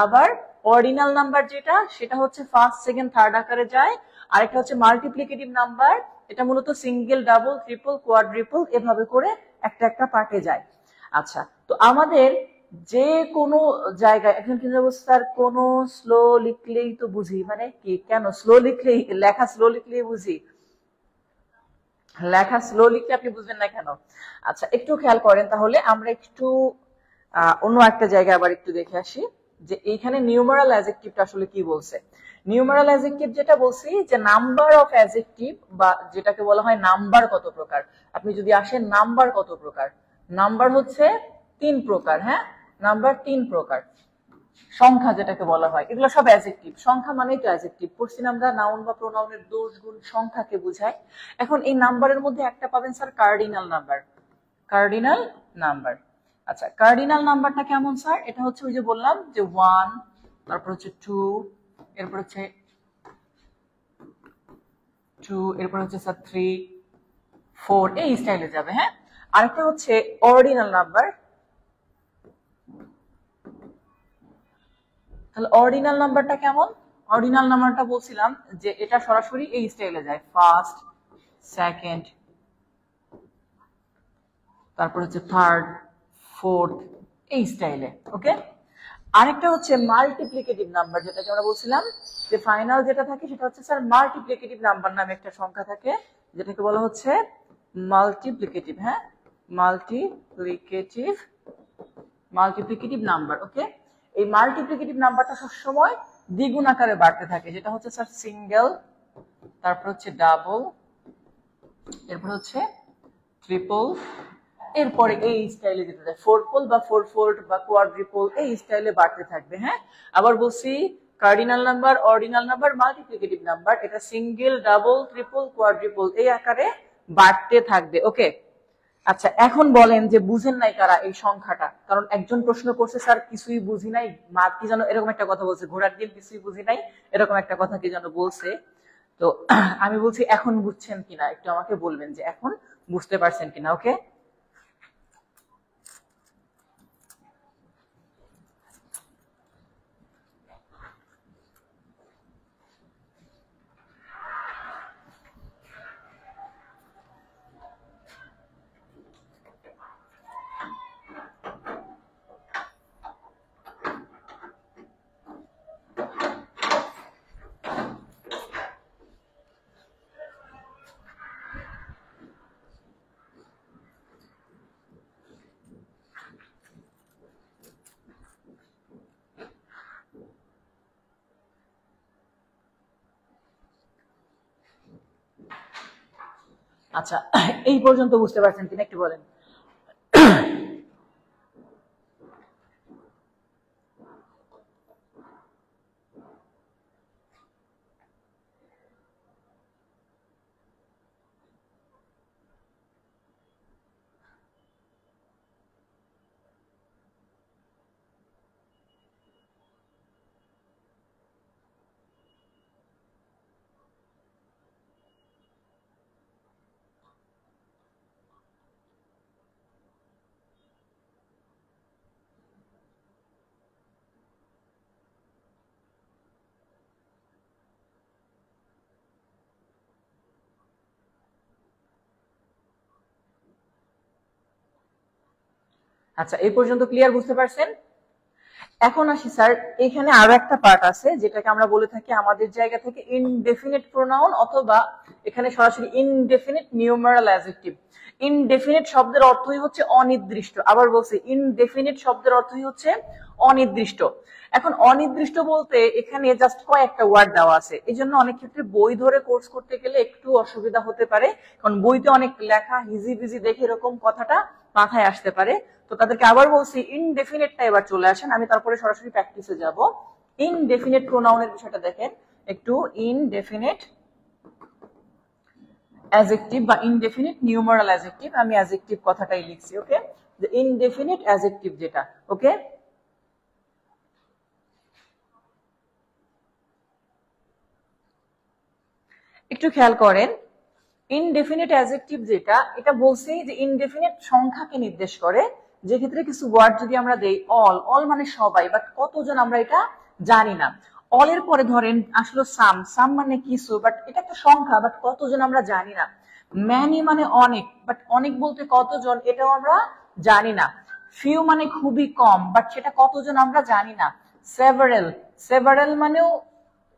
আবার অর্ডিনাল নাম্বার যেটা, সেটা হচ্ছে ফার্স্ট, সেকেন্ড, থার্ড আকারে যায়। আরেকটা হচ্ছে মাল্টিপ্লিকেটিভ নাম্বার, এটা মূলত সিঙ্গেল, ডাবল, ট্রিপল, কোয়াড্রিপল এভাবে করে একটা একটা পার্টে যায়। আচ্ছা, তো আমাদের যে কোনো জায়গায় এখন কি স্যার, কোন স্লো লিখলেই তো বুঝি, মানে কি, কেন স্লো লিখলেই, লেখা স্লো লিখলেই বুঝি? লেখা স্লো লিখলে আপনি বুঝবেন না কেন? আচ্ছা, একটু খেয়াল করেন তাহলে, আমরা একটু অন্য একটা জায়গায় আবার একটু দেখে আসি যে এইখানে নিউমারাল অ্যাডজেক্টিভটা আসলে কি বলছে। নিউমারাল অ্যাডজেক্টিভ যেটা বলছি যে নাম্বার অফ অ্যাডজেক্টিভ, বা যেটাকে বলা হয় নাম্বার কত প্রকার। আপনি যদি আসেন নাম্বার কত প্রকার, নাম্বার হচ্ছে 3 প্রকার। হ্যাঁ, নাম্বার 3 প্রকার। সংখ্যা যেটাকে বলা হয়, এগুলো সব অ্যাডজেক্টিভ। সংখ্যা মানেই তো অ্যাডজেক্টিভ, পড়ছি আমরা, নাউন বা প্রোনাউনের দোষ গুণ সংখ্যাকে বোঝায়। এখন এই নাম্বারের মধ্যে একটা পাবেন sir cardinal number. Cardinal number, আচ্ছা, কার্ডিনাল নাম্বারটা কেমন স্যার? এটা হচ্ছে ওই যে বললাম যে 1, তারপর হচ্ছে 2, এরপর হচ্ছে 2, এরপর হচ্ছে স্যার 3, 4, এই স্টাইলে যাবে। হ্যাঁ, আরেকটা হচ্ছে অর্ডিনাল নাম্বার। তাহলে অর্ডিনাল নাম্বারটা কেমন? অর্ডিনাল নাম্বারটা বলছিলাম যে এটা সরাসরি এই স্টাইলে যায়, ফার্স্ট, সেকেন্ড, তারপর হচ্ছে থার্ড, ফোর্থ, এই স্টাইলে। ওকে, আরেকটা হচ্ছে মাল্টিপ্লিকেটিভ নাম্বার, যেটাকে আমরা বলছিলাম যে ফাইনাল যেটা থাকে সেটা হচ্ছে স্যার মাল্টিপ্লিকেটিভ নাম্বার নামে একটা সংখ্যা থাকে, যেটাকে বলা হচ্ছে মাল্টিপ্লিকেটিভ। হ্যাঁ, মাল্টিপ্লিকেটিভ নাম্বার। ওকে, এই মাল্টিপ্লিকেটিভ নাম্বারটা সবসময় দ্বিগুণ আকারে বাড়তে থাকে, যেটা হচ্ছে স্যার সিঙ্গেল, তারপর হচ্ছে ডাবল, এরপর হচ্ছে ট্রিপল, এরপরে এই স্টাইলে যেতে থাকে ফোরপল বা ফোরফোল্ড বা কোয়াড্রিপল, এই স্টাইলে বাড়তে থাকবে। হ্যাঁ, আবার বলছি cardinal number, ordinal number, multiplicative number, এটা সিঙ্গেল, ডাবল, ট্রিপল, কোয়াড্রিপল এই আকারে বাড়তে থাকবে। ওকে, আচ্ছা এখন বলেন যে বুঝেন নাই কারা এই সংখ্যাটা? কারণ একজন প্রশ্ন করছে স্যার কিছুই বুঝি নাই, মা কি যেন এরকম একটা কথা বলছে, ঘোড়ার ডিম কিছুই বুঝি নাই, এরকম একটা কথা কি যেন বলছে। তো আমি বলছি এখন বুঝছেন কিনা একটু আমাকে বলবেন যে এখন বুঝতে পারছেন কিনা। ওকে, আচ্ছা এই পর্যন্ত বুঝতে পারছেন কিনা একটু বলেন। আচ্ছা এই পর্যন্ত ক্লিয়ার, বুঝতে পারছেন? এখন আসি স্যার, এখানে আরো একটা পার্ট আছে যেটাকে আমরা বলে থাকি আমাদের জায়গা থেকে ইনডেফিনিট প্রোনাউন, অথবা এখানে সরাসরি ইনডেফিনিট নিউমারাল অ্যাডজেক্টিভ। ইনডেফিনিট শব্দের অর্থই হচ্ছে অনির্দিষ্ট, আবার বলছি ইনডেফিনিট শব্দের অর্থই হচ্ছে অনির্দিষ্ট। এখন অনির্দিষ্ট বলতে এখানে জাস্ট কয়েকটা ওয়ার্ড দেওয়া আছে, এই জন্য অনেক ক্ষেত্রে বই ধরে কোর্স করতে গেলে একটু অসুবিধা হতে পারে, কারণ বইতে অনেক লেখা হিজি বিজি দেখে এরকম কথাটা মাথায় আসতে পারে। তো তাদেরকে আবার বলছি ইনডেফিনিটটা এবার চলে আসেন, আমি তারপরে সরাসরি প্র্যাকটিসে যাব। ইনডেফিনিট প্রোনাউনের বিষয়টা দেখেন একটু। ইনডেফিনিট অ্যাডজেক্টিভ বা ইনডেফিনিট নিউমারাল অ্যাডজেক্টিভ, আমি অ্যাডজেক্টিভ কথাটাই লিখছি। ওকে, যে ইনডেফিনিট অ্যাডজেক্টিভ যেটা। ওকে, একটু খেয়াল করেন, ইনডেফিনিট অ্যাডজেক্টিভ যেটা, এটা বলছি যে ইনডেফিনিট সংখ্যাকে নির্দেশ করে, যে ক্ষেত্রে কিছু ওয়ার্ড যদি আমরা দেই অল, অল মানে সবাই, বাট কতজন আমরা এটা জানি না। অল এর পরে ধরেন আসলে সাম, সাম মানে কিছু, বাট এটা একটা সংখ্যা, বাট কতজন আমরা জানি না। ম্যানি মানে অনেক, বাট অনেক বলতে কতজন এটাও আমরা জানি না। ফিউ মানে খুবই কম, বাট সেটা কতজন আমরা জানি না। সেভারেল, সেভারেল মানেও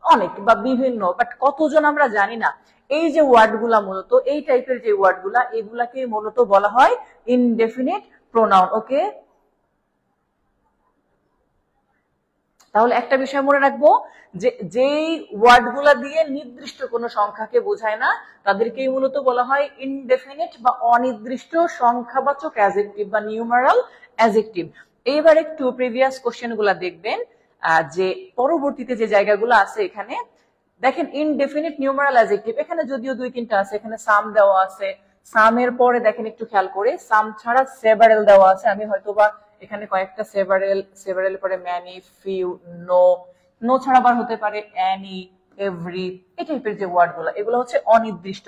অনেক বা বিভিন্ন, বাট কতজন আমরা জানি না। এই যে ওয়ার্ড গুলা মূলত এই টাইপের যে ওয়ার্ড গুলা, এগুলাকে মূলত বলা হয় ইনডেফিনিট প্রোনাউন। ওকে, তাহলে একটা বিষয় মনে রাখবো, যে যেই ওয়ার্ড গুলা দিয়ে নির্দিষ্ট কোনো সংখ্যাকে বোঝায় না, তাদেরকেই মূলত বলা হয় ইনডেফিনিট বা অনির্দিষ্ট সংখ্যাবাচক অ্যাডজেক্টিভ বা নিউমারাল অ্যাডজেক্টিভ। এইবার একটু প্রিভিয়াস কোশ্চেন গুলা দেখবেন, যে পরবর্তীতে যে জায়গাগুলো আছে এখানে দেখেন ইনডেফিনিট নিউমারাল অ্যাডজেক্টিভ, এখানে যদিও দুই তিনটা আছে, এখানে সাম দেওয়া আছে, সামের পরে দেখেন একটু খেয়াল করে সাম ছাড়া সেভারেল দেওয়া আছে, আমি হয়তোবা এখানে কয়েকটা সেভারেল, সেভারেল পরে ম্যানি, ফিউ, নো, নো ছাড়া আবার হতে পারে অ্যানি, এভরি, এই টাইপের যে ওয়ার্ড গুলো, এগুলো হচ্ছে অনির্দিষ্ট।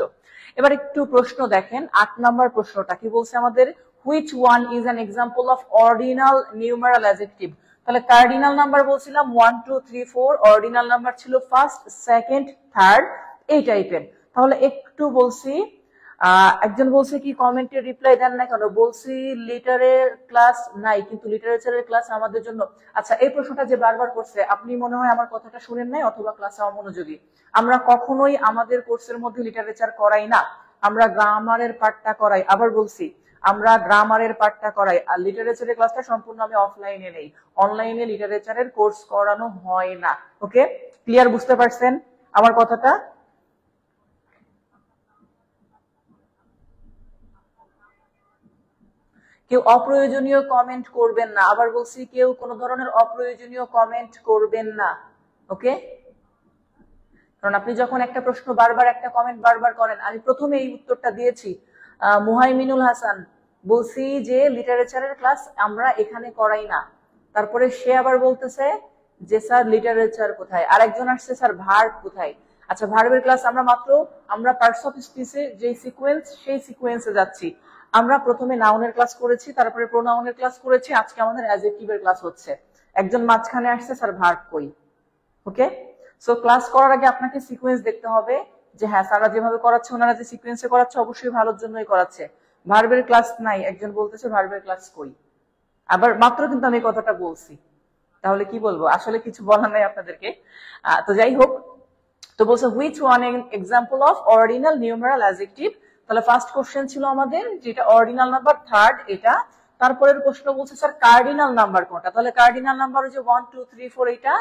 এবার একটু প্রশ্ন দেখেন, 8 নাম্বার প্রশ্নটা কি বলছে আমাদের, which one is an example of ordinal numeral adjective. তাহলে কার্ডিনাল নাম্বার বলছিলাম 1 2 3 4, অর্ডিনাল নাম্বার ছিল ফার্স্ট, সেকেন্ড, থার্ড, এই টাইপের। তাহলে একটু বলছি একজন বলছে কি কমেন্টে রিপ্লাই দেন না কেন, বলছি লিটারের ক্লাস নাই কিন্তু লিটারেচারের ক্লাস আমাদের জন্য। আচ্ছা, এই প্রশ্নটা যে বারবার করছে, আপনি মনে হয় আমার কথাটা শুনেন নাই অথবা ক্লাসে অমনোযোগী। আমরা কখনোই আমাদের কোর্সের মধ্যে লিটারেচার করাই না, আমরা গ্রামারের পার্টটা করাই। আবার বলছি, আমরা গ্রামারের পার্টটা করাই, আর লিটারেচারের ক্লাসটা সম্পূর্ণ আমি অফলাইনে নেই, অনলাইনে লিটারেচারের কোর্স করানো হয় না। ওকে, ক্লিয়ার? বুঝতে পারছেন আমার কথাটা? কেউ অপ্রয়োজনীয় কমেন্ট করবেন না, আবার বলছি কেউ কোনো ধরনের অপ্রয়োজনীয় কমেন্ট করবেন না। ওকে, কারণ আপনি যখন একটা প্রশ্ন বারবার একটা কমেন্ট বারবার করেন, আমি প্রথমে এই উত্তরটা দিয়েছি, মুহাইমিনুল হাসান বলছি যে লিটারেচারের ক্লাস আমরা এখানে করাই না, তারপরে সে আবার বলতেছে যে স্যার লিটারেচার কোথায়, আরেকজন আসছে স্যার ভার্ব কোথায়। আচ্ছা, ভার্বের ক্লাস আমরা পার্টস অফ স্পিচে যে সিকোয়েন্স সেই সিকোয়েন্সে যাচ্ছি। আমরা প্রথমে নাউনের ক্লাস করেছি, তারপরে প্রোনাউনের ক্লাস করেছি, আজকে আমাদের অ্যাডজেক্টিভের ক্লাস হচ্ছে। একজন মাঝখানে আসছে স্যার ভার্ব কই। ওকে, সো ক্লাস করার আগে আপনাকে সিকোয়েন্স দেখতে হবে যে হ্যাঁ স্যাররা যেভাবে করাচ্ছে, ওনারা যে সিকোয়েন্সে করাচ্ছে অবশ্যই ভালোর জন্যই করাচ্ছে। ভার্বের ক্লাস নাই, একজন বলতেছে ভার্বের ক্লাস কই, আবার মাত্র কিন্তু আমি কথাটা বলছি, তাহলে কি বলবো, আসলে কিছু বলার নাই আপনাদেরকে। তো যাই হোক, তো বলছে which one example of ordinal numeral adjective. তাহলে ফার্স্ট কোশ্চেন ছিল আমাদের যেটা অর্ডিনাল নাম্বার থার্ড এটা। তারপরের প্রশ্ন বলছে স্যার কার্ডিনাল নাম্বার কোনটা, তাহলে কার্ডিনাল নাম্বার হচ্ছে 1 2 3 4 এটা।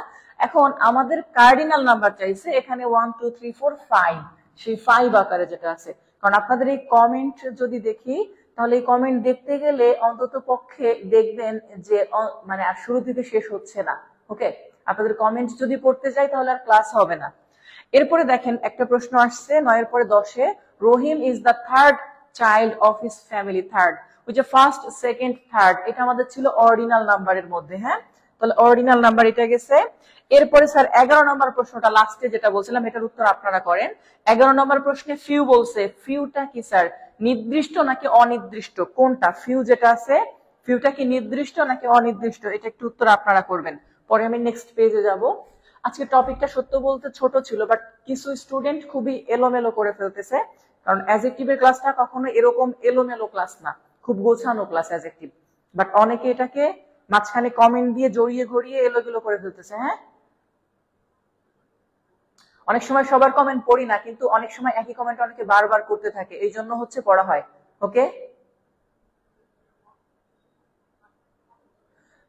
এখন আমাদের কার্ডিনাল নাম্বার চাইছে, এখানে 1 2 3 4 5, সেই 5 আকারে যেটা আছে। কারণ আপনাদের এই কমেন্ট যদি দেখি, তাহলে এই কমেন্ট দেখতে গেলে অন্তত পক্ষে দেখবেন যে মানে আর শুরু থেকে শেষ হচ্ছে না। ওকে, আপনাদের কমেন্ট যদি পড়তে যাই তাহলে আর ক্লাস হবে না। এরপরে দেখেন একটা প্রশ্ন আসছে 9 এর পরে 10-এ, Rahim is the third child of his family. Third ওই যে ফার্স্ট সেকেন্ড থার্ড, এটা আমাদের ছিল অর্ডিনাল নাম্বারের মধ্যে। হ্যাঁ, তাহলে অর্ডিনাল নাম্বার এটা গেছে। এরপরে স্যার 11 নম্বর প্রশ্নটা লাস্টে যেটা বলছিলাম, এটার উত্তর আপনারা করেন। 11 নম্বর প্রশ্নে ফিউ বলছে, ফিউটা কি স্যার, নির্দিষ্ট নাকি অনির্দিষ্ট, কোনটা? ফিউ যেটা আছে, ফিউটা কি নির্দিষ্ট নাকি অনির্দিষ্ট, এটা একটু উত্তর আপনারা করবেন। পরে আমি নেক্সট পেজে যাব। আজকে টপিকটা সত্য বলতে ছোট ছিল, বাট কিছু স্টুডেন্ট খুবই এলোমেলো করে ফেলতেছে, কারণ অ্যাডজেক্টিভের ক্লাসটা কখনো এরকম এলোমেলো ক্লাস না, খুব গোছানো ক্লাস অ্যাডজেক্টিভ। বাট অনেকে এটাকে মাঝখানে কমেন্ট দিয়ে জড়িয়ে ঘড়িয়ে এলোমেলো করে ফেলতেছে। হ্যাঁ, অনেক সময় সবার কমেন্ট পড়ি না, কিন্তু অনেক সময় একই কমেন্ট অনেকে বারবার করতে থাকে, এই জন্য হচ্ছে পড়া হয়। ওকে,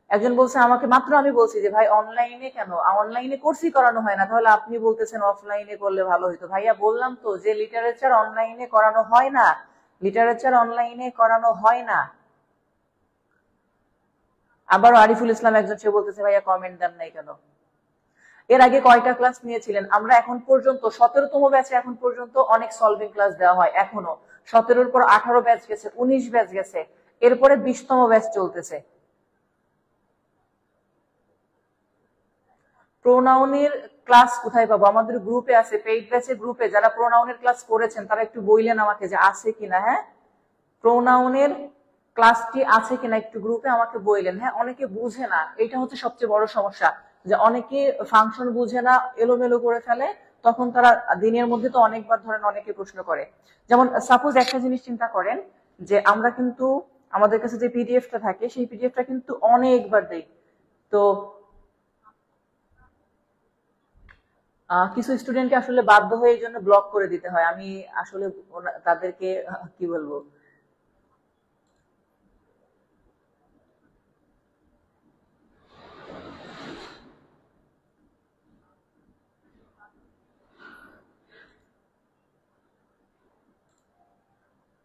একজন বলছে আমাকে, মাত্র আমি বলছি যে ভাই অনলাইনে কেন, অনলাইনে কোর্সই করানো হয় না, তাহলে আপনি বলতেছেন অফলাইনে করলে ভালো হতো। ভাইয়া বললাম তো যে লিটারেচার অনলাইনে করানো হয় না, লিটারেচার অনলাইনে করানো হয় না। আবারও আরিফুল ইসলাম একজন, সে বলতেছে ভাইয়া কমেন্ট দেন নাই কেন। এর আগে কয়টা ক্লাস নিয়েছিলেন? আমরা এখন পর্যন্ত 17তম ব্যাচে এখন পর্যন্ত অনেক সলভিং ক্লাস দেওয়া হয়, এখনো 17-র পর 18 ব্যাচ গেছে, 19 ব্যাচ গেছে, এরপরে 20তম ব্যাচ চলতেছে। প্রোনাউনের ক্লাস কোথায় পাবো? আমাদের গ্রুপে আছে, পেইড ব্যাচে গ্রুপে যারা প্রোনাউনের ক্লাস করেছেন তারা একটু বললেন আমাকে যে আছে কিনা। হ্যাঁ, প্রোনাউনের ক্লাসটি আছে কিনা একটু গ্রুপে আমাকে বললেন। হ্যাঁ, অনেকে বুঝে না, এটা হচ্ছে সবচেয়ে বড় সমস্যা, যে অনেকে ফাংশন বুঝে না, এলোমেলো করে ফেলে, তখন তারা দিনের মধ্যে তো অনেকবার ধরেন অনেকে প্রশ্ন করে। যেমন সাপোজ একটা জিনিস চিন্তা করেন যে আমরা কিন্তু আমাদের কাছে যে পিডিএফটা থাকে সেই পিডিএফটা কিন্তু অনেকবার দেই, তো কিছু স্টুডেন্টকে আসলে বাধ্য হয়ে এই জন্য ব্লক করে দিতে হয়। আমি আসলে তাদেরকে কি বলবো,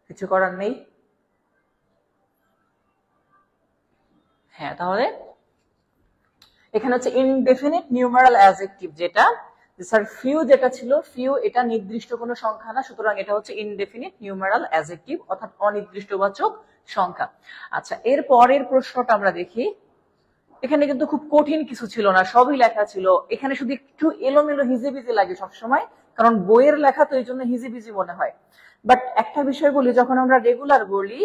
কিছু করার নেই। হ্যাঁ, তাহলে এখানে হচ্ছে ইনডেফিনিট নিউমারাল অ্যাডজেক্টিভ, যেটা স্যার ফিউ যেটা ছিল, ফিউ এটা নির্দিষ্ট কোনো সংখ্যা না, সুতরাং এটা হচ্ছে ইনডেফিনিট নিউমারাল অ্যাডজেক্টিভ, অর্থাৎ অনির্দিষ্টবাচক সংখ্যা। আচ্ছা, এর পরের প্রশ্নটা আমরা দেখি। এখানে কিন্তু খুব কঠিন কিছু ছিল না, সবই লেখা ছিল। এখানে শুধু একটু এলোমেলো হিজিবিজি লাগে সবসময়, কারণ বইয়ের লেখা তো এই জন্য হিজিবিজি মনে হয়। বাট একটা বিষয় বলি, যখন আমরা রেগুলার বলি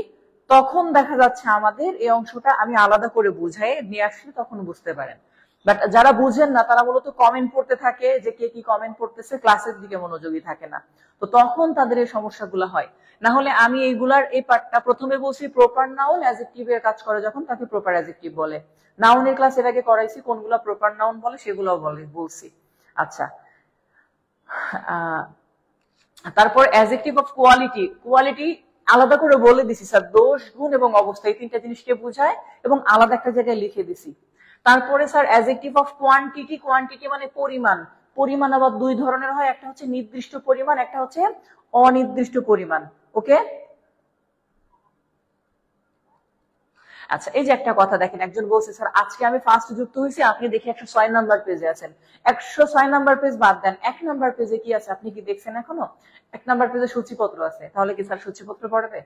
তখন দেখা যাচ্ছে আমাদের এই অংশটা আমি আলাদা করে বুঝাই নিয়ে আসলে তখন বুঝতে পারেন। বাট যারা বুঝেন না তারা মূলত কমেন্ট পড়তে থাকে, যে কে কি কমেন্ট পড়তেছে, ক্লাসের দিকে মনোযোগী থাকে না, তো তখন তাদের এই সমস্যাগুলো হয়। না হলে আমি এইগুলার এই পার্টটা প্রথমে বলছি, প্রপার নাউন অ্যাডজেক্টিভ এর কাজ করে যখন তাকে প্রপার অ্যাডজেক্টিভ বলে। নাউনের ক্লাস এর আগে করাইছি, কোনগুলা প্রপার নাউন বলে সেগুলোও বলছি। আচ্ছা, তারপর অ্যাডজেক্টিভ অফ কোয়ালিটি, কোয়ালিটি আলাদা করে বলে দিছি স্যার, দোষ, গুণ এবং অবস্থা, এই তিনটা জিনিসকে বোঝায় এবং আলাদা একটা জায়গায় লিখে দিছি। তারপরে sir adjective of quantity, quantity মানে পরিমাণ। পরিমাণ আবার দুই ধরনের হয়, একটা হচ্ছে নির্দিষ্ট পরিমাণ, একটা হচ্ছে অনির্দিষ্ট পরিমাণ। ওকে, আচ্ছা, এই যে একটা কথা দেখেন, একজন বলছে স্যার আজকে আমি ফার্স্ট যুক্ত হয়েছি, আপনি দেখি 106 নাম্বার পেজে আছেন। 106 নাম্বার পেজ বাদ দেন, 1 নাম্বার পেজে কি আছে আপনি কি দেখছেন এখনো? 1 নাম্বার পেজে সূচিপত্র আছে, তাহলে কি স্যার সূচিপত্র পড়াবে?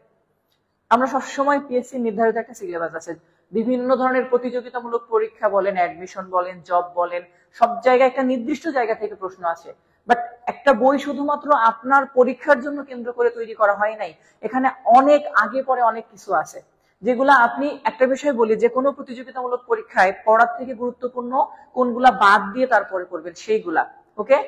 আমরা সবসময় পিএসসি নির্ধারিত একটা সিলেবাস আছে, বিভিন্ন ধরনের প্রতিযোগিতামূলক পরীক্ষা বলেন, অ্যাডমিশন বলেন, জব বলেন, সব জায়গায় একটা নির্দিষ্ট জায়গা থেকে প্রশ্ন আছে। বাট একটা বই শুধুমাত্র আপনার পরীক্ষার জন্য কেন্দ্র করে তৈরি করা হয় নাই, এখানে অনেক আগে পরে অনেক কিছু আছে যেগুলা আপনি, একটা বিষয় বলি, যে কোনো প্রতিযোগিতামূলক পরীক্ষায় পড়ার থেকে গুরুত্বপূর্ণ কোনগুলা বাদ দিয়ে তারপরে করবেন সেইগুলা। ওকে,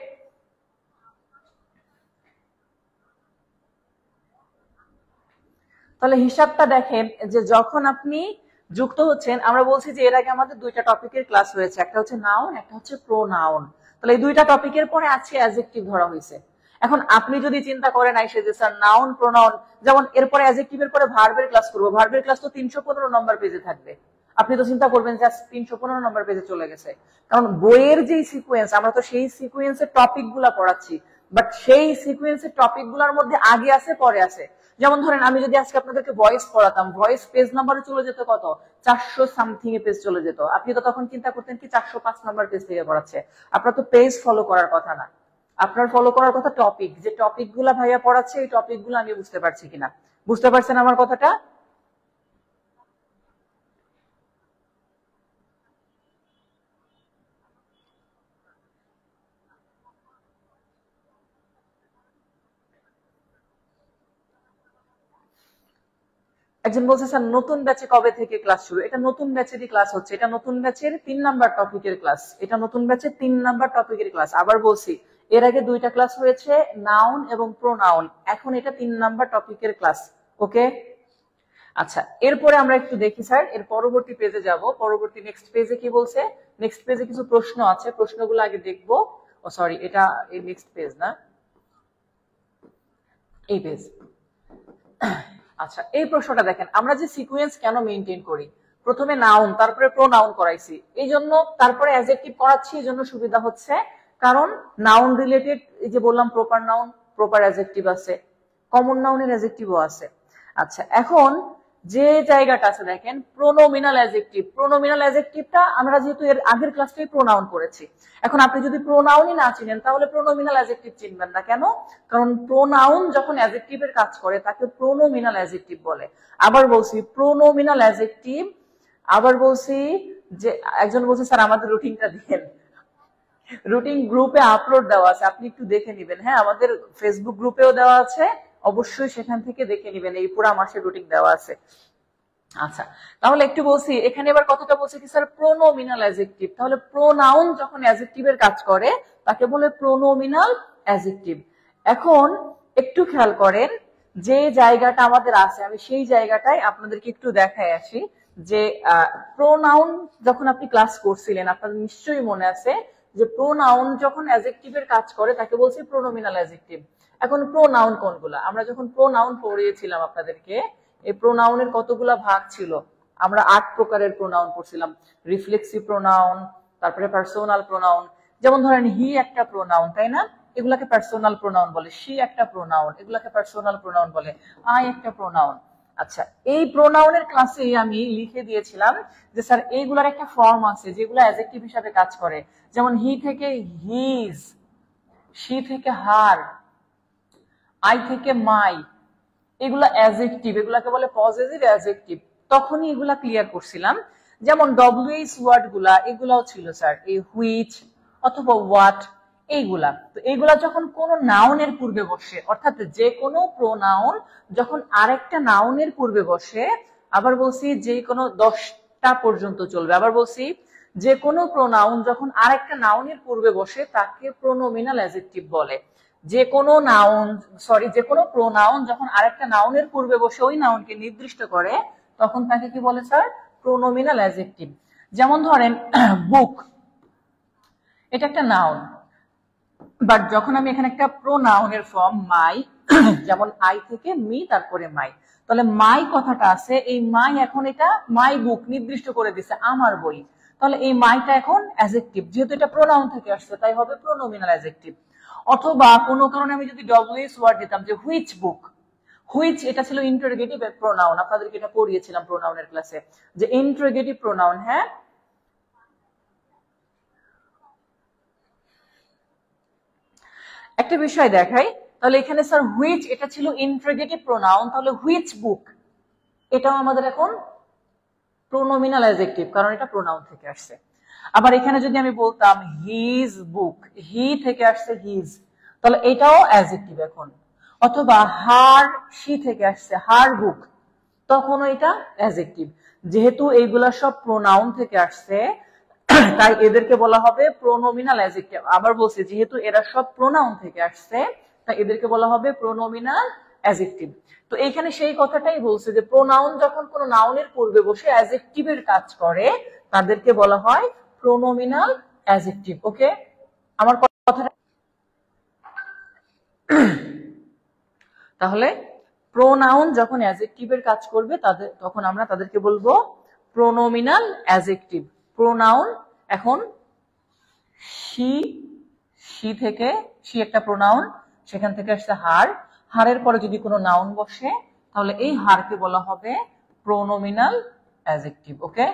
তাহলে হিসাবটা দেখেন, যে যখন আপনি যুক্ত হচ্ছেন, আমরা বলছি যে এর আগে আমাদের দুইটা টপিকের ক্লাস হয়েছে, একটা হচ্ছে নাউন, একটা হচ্ছে প্রোনাউন। তাহলে এই দুইটা টপিকের পরে আজকে অ্যাডজেক্টিভ ধরা হয়েছে। এখন আপনি যদি চিন্তা করেন আইসে যে স্যার নাউন প্রোনাউন, যেমন এরপরে অ্যাডজেক্টিভের পরে ভার্বের ক্লাস করবো, ভার্বের ক্লাস তো 315 নম্বর পেজে থাকবে, আপনি তো চিন্তা করবেন যে 315 নম্বর পেজে চলে গেছে, কারণ বইয়ের যে সিকোয়েন্স, আমরা তো সেই সিকোয়েন্সের টপিক গুলা পড়াচ্ছি, বাট সেই সিকোয়েন্সের টপিক গুলার মধ্যে আগে আছে পরে আছে। যেমন ধরেন আমি যদি আজকে আপনাদেরকে ভয়েস পড়াতাম, ভয়েস পেজ নাম্বারে চলে যেত কত, 400 সামথিং এ পেজ চলে যেত, আপনি তো তখন চিন্তা করতেন কি 405 নাম্বার পেজ থেকে পড়াচ্ছে। আপনার তো পেজ ফলো করার কথা না, আপনার ফলো করার কথা টপিক, যে টপিক গুলা ভাইয়া পড়াচ্ছে এই টপিক গুলো আমি বুঝতে পারছি কিনা। বুঝতে পারছেন আমার কথাটা? একজন বলছে স্যার নতুন ব্যাচে কবে থেকে ক্লাস শুরু? এটা নতুন ব্যাচেরই ক্লাস হচ্ছে, এটা নতুন ব্যাচের 3 নাম্বার টপিকের ক্লাস, এটা নতুন ব্যাচের 3 নাম্বার টপিকের ক্লাস। আবার বলছি, এর আগে দুইটা ক্লাস হয়েছে নাউন এবং প্রোনাউন, এখন এটা 3 নাম্বার টপিকের ক্লাস। ওকে, আচ্ছা, এরপরে আমরা একটু দেখি স্যার, এর পরবর্তী পেজে যাব, পরবর্তী নেক্সট পেজে কি বলছে। নেক্সট পেজে কিছু প্রশ্ন আছে, প্রশ্নগুলো আগে দেখবো। ও সরি, এটা এই নেক্সট পেজ না, এই পেজ। আচ্ছা, এই প্রশ্নটা দেখেন, আমরা যে সিকোয়েন্স কেন মেনটেন করি, প্রথমে নাউন তারপরে প্রোনাউন করাইছি, এই জন্য তারপরে অ্যাডজেক্টিভ করাচ্ছি, এই জন্য সুবিধা হচ্ছে, কারণ নাউন রিলেটেড, এই যে বললাম প্রপার নাউন, প্রপার অ্যাডজেক্টিভ আছে, কমন নাউনের অ্যাডজেক্টিভও আছে। আচ্ছা, এখন যে জায়গাটা আছে দেখেন প্রোনোমিনাল অ্যাডজেক্টিভ, প্রোনোমিনাল অ্যাডজেক্টিভটা আমরা যেহেতু এর আগের ক্লাসটাই প্রোনাউন করেছি, এখন আপনি যদি প্রোনাউনই না চিনেন তাহলে প্রোনোমিনাল অ্যাডজেক্টিভ চিনবেন না কেন? কারণ প্রোনাউন যখন অ্যাডজেক্টিভের কাজ করে তাকে প্রোনোমিনাল অ্যাডজেক্টিভ বলে। আবার বলছি প্রোনোমিনাল অ্যাডজেক্টিভ, আবার বলছি যে, একজন বলছে স্যার আমাদের রুটিনটা দিবেন, রুটিন গ্রুপে আপলোড দেওয়া আছে, আপনি একটু দেখে নিবেন। হ্যাঁ, আমাদের ফেসবুক গ্রুপেও দেওয়া আছে, অবশ্যই সেখান থেকে দেখে নিবেন, এই পুরা মাসের রুটিন দেওয়া আছে। আচ্ছা, তাহলে একটু বলছি, এখানে এবার কতটা বলছে কি স্যার, প্রোনোমিনাল অ্যাডজেক্টিভ, তাহলে প্রোনাউন যখন অ্যাডজেক্টিভের কাজ করে তাকে বলে প্রোনোমিনাল অ্যাডজেক্টিভ। এখন একটু খেয়াল করেন, যে জায়গাটা আমাদের আছে, আমি সেই জায়গাটায় আপনাদেরকে একটু দেখায় আসি, যে প্রোনাউন যখন আপনি ক্লাস করছিলেন আপনাদের নিশ্চয়ই মনে আছে, যে প্রোনাউন যখন অ্যাডজেক্টিভের কাজ করে তাকে বলছি প্রোনোমিনাল অ্যাডজেক্টিভ। এখন প্রোনাউন কোনগুলা, আমরা যখন প্রোনাউন পড়িয়েছিলাম আপনাদেরকে, এই প্রোনাউনের কতগুলা ভাগ ছিল, আমরা 8 প্রকারের প্রোনাউন পড়ছিলাম। রিফ্লেক্সিভ প্রোনাউন, তারপরে পার্সোনাল প্রোনাউন, যেমন ধরেন হি একটা প্রোনাউন, তাই না, এগুলাকে পার্সোনাল প্রোনাউন বলে, শি একটা প্রোনাউন, এগুলাকে পার্সোনাল প্রোনাউন বলে, আই একটা প্রোনাউন। আচ্ছা, এই প্রোনাউনের ক্লাসে আমি লিখে দিয়েছিলাম যে স্যার এইগুলার একটা ফর্ম আছে যেগুলো অ্যাডজেক্টিভ হিসাবে কাজ করে, যেমন হি থেকে হিজ, শি থেকে হার, আই থেকে মাই, এগুলা অ্যাডজেক্টিভ, এগুলাকে বলে পজেসিভ অ্যাডজেক্টিভ। তখনই এগুলা ক্লিয়ার করছিলাম। যেমন ডব্লিউএইচ ওয়ার্ড গুলা, এগুলাও ছিল স্যার, এই হুইচ অথবা হোয়াট, এইগুলা। তো এইগুলা যখন কোন নাউনের পূর্বে বসে, অর্থাৎ যে কোনো প্রোনাউন যখন আরেকটা নাউনের পূর্বে বসে, আবার বলছি যে কোনো 10টা পর্যন্ত চলবে, আবার বলছি যে কোনো প্রোনাউন যখন আরেকটা নাউনের পূর্বে বসে তাকে প্রোনোমিনাল অ্যাডজেক্টিভ বলে। যে কোনো নাউন যে কোনো প্রোনাউন যখন আরেকটা নাউনের পূর্বে বসে ওই নাউনকে নির্দিষ্ট করে তখন তাকে কি বলে স্যার? Pronominal adjective. যেমন ধরেন বুক, এটা একটা নাউন, বাট যখন আমি এখানে একটা প্রোনাউনের ফর্ম মাই, যেমন আই থেকে মি তারপরে মাই, তাহলে মাই কথাটা আছে, এই মাই এখন এটা মাই বুক নির্দিষ্ট করে দিছে আমার বই, তাহলে এই মাইটা এখন অ্যাডজেক্টিভ, যেহেতু এটা প্রোনাউন থেকে আসছে তাই হবে প্রোনোমিনাল অ্যাডজেক্টিভ। অথবা কোনো কারণে আমি যদি ডব্লিউএস ওয়ার্ড দিতাম যে হুইচ বুক, হুইচ এটা ছিল ইন্টারোগেটিভ প্রোনাউন, আপনাদেরকে এটা পড়িয়েছিলাম প্রোনাউনের ক্লাসে যে ইন্টারোগেটিভ প্রোনাউন। হ্যাঁ, একটা বিষয় দেখাই, তাহলে এখানে স্যার হুইচ এটা ছিল ইন্টারোগেটিভ প্রোনাউন, তাহলে হুইচ বুক এটাও আমাদের এখন প্রোনোমিনাল অ্যাডজেক্টিভ, কারণ এটা প্রোনাউন থেকে আসছে। আবার এখানে যদি আমি বলতাম হিজ বুক, হি থেকে আসছে হিজ, তাহলে এটাও অ্যাডজেক্টিভ এখন। অথবা হার, শি থেকে আসছে হার বুক, তখনও এটা অ্যাডজেক্টিভ। যেহেতু এইগুলা সব প্রোনাউন থেকে আসছে তাই এদেরকে বলা হবে প্রোনোমিনাল অ্যাডজেক্টিভ। আবার বলছি, যেহেতু এরা সব প্রোনাউন থেকে আসছে তাই এদেরকে বলা হবে প্রোনোমিনাল অ্যাডজেক্টিভ। তো এইখানে সেই কথাটাই বলছে যে প্রোনাউন যখন কোনো নাউনের পূর্বে বসে অ্যাডজেক্টিভের কাজ করে তাদেরকে বলা হয় প্রোনোমিনাল অ্যাডজেক্টিভ। ওকে, আমার কথাটা তাহলে প্রোনাউন যখন অ্যাডজেক্টিভের কাজ করবে তখন আমরা তাদেরকে বলবো প্রোনোমিনাল অ্যাডজেক্টিভ। প্রোনাউন এখন শি, শি থেকে, শি একটা প্রোনাউন, সেখান থেকে আসছে হার, হারের পরে যদি কোনো নাউন বসে তাহলে এই হারকে বলা হবে প্রোনোমিনাল অ্যাডজেক্টিভ। ওকে,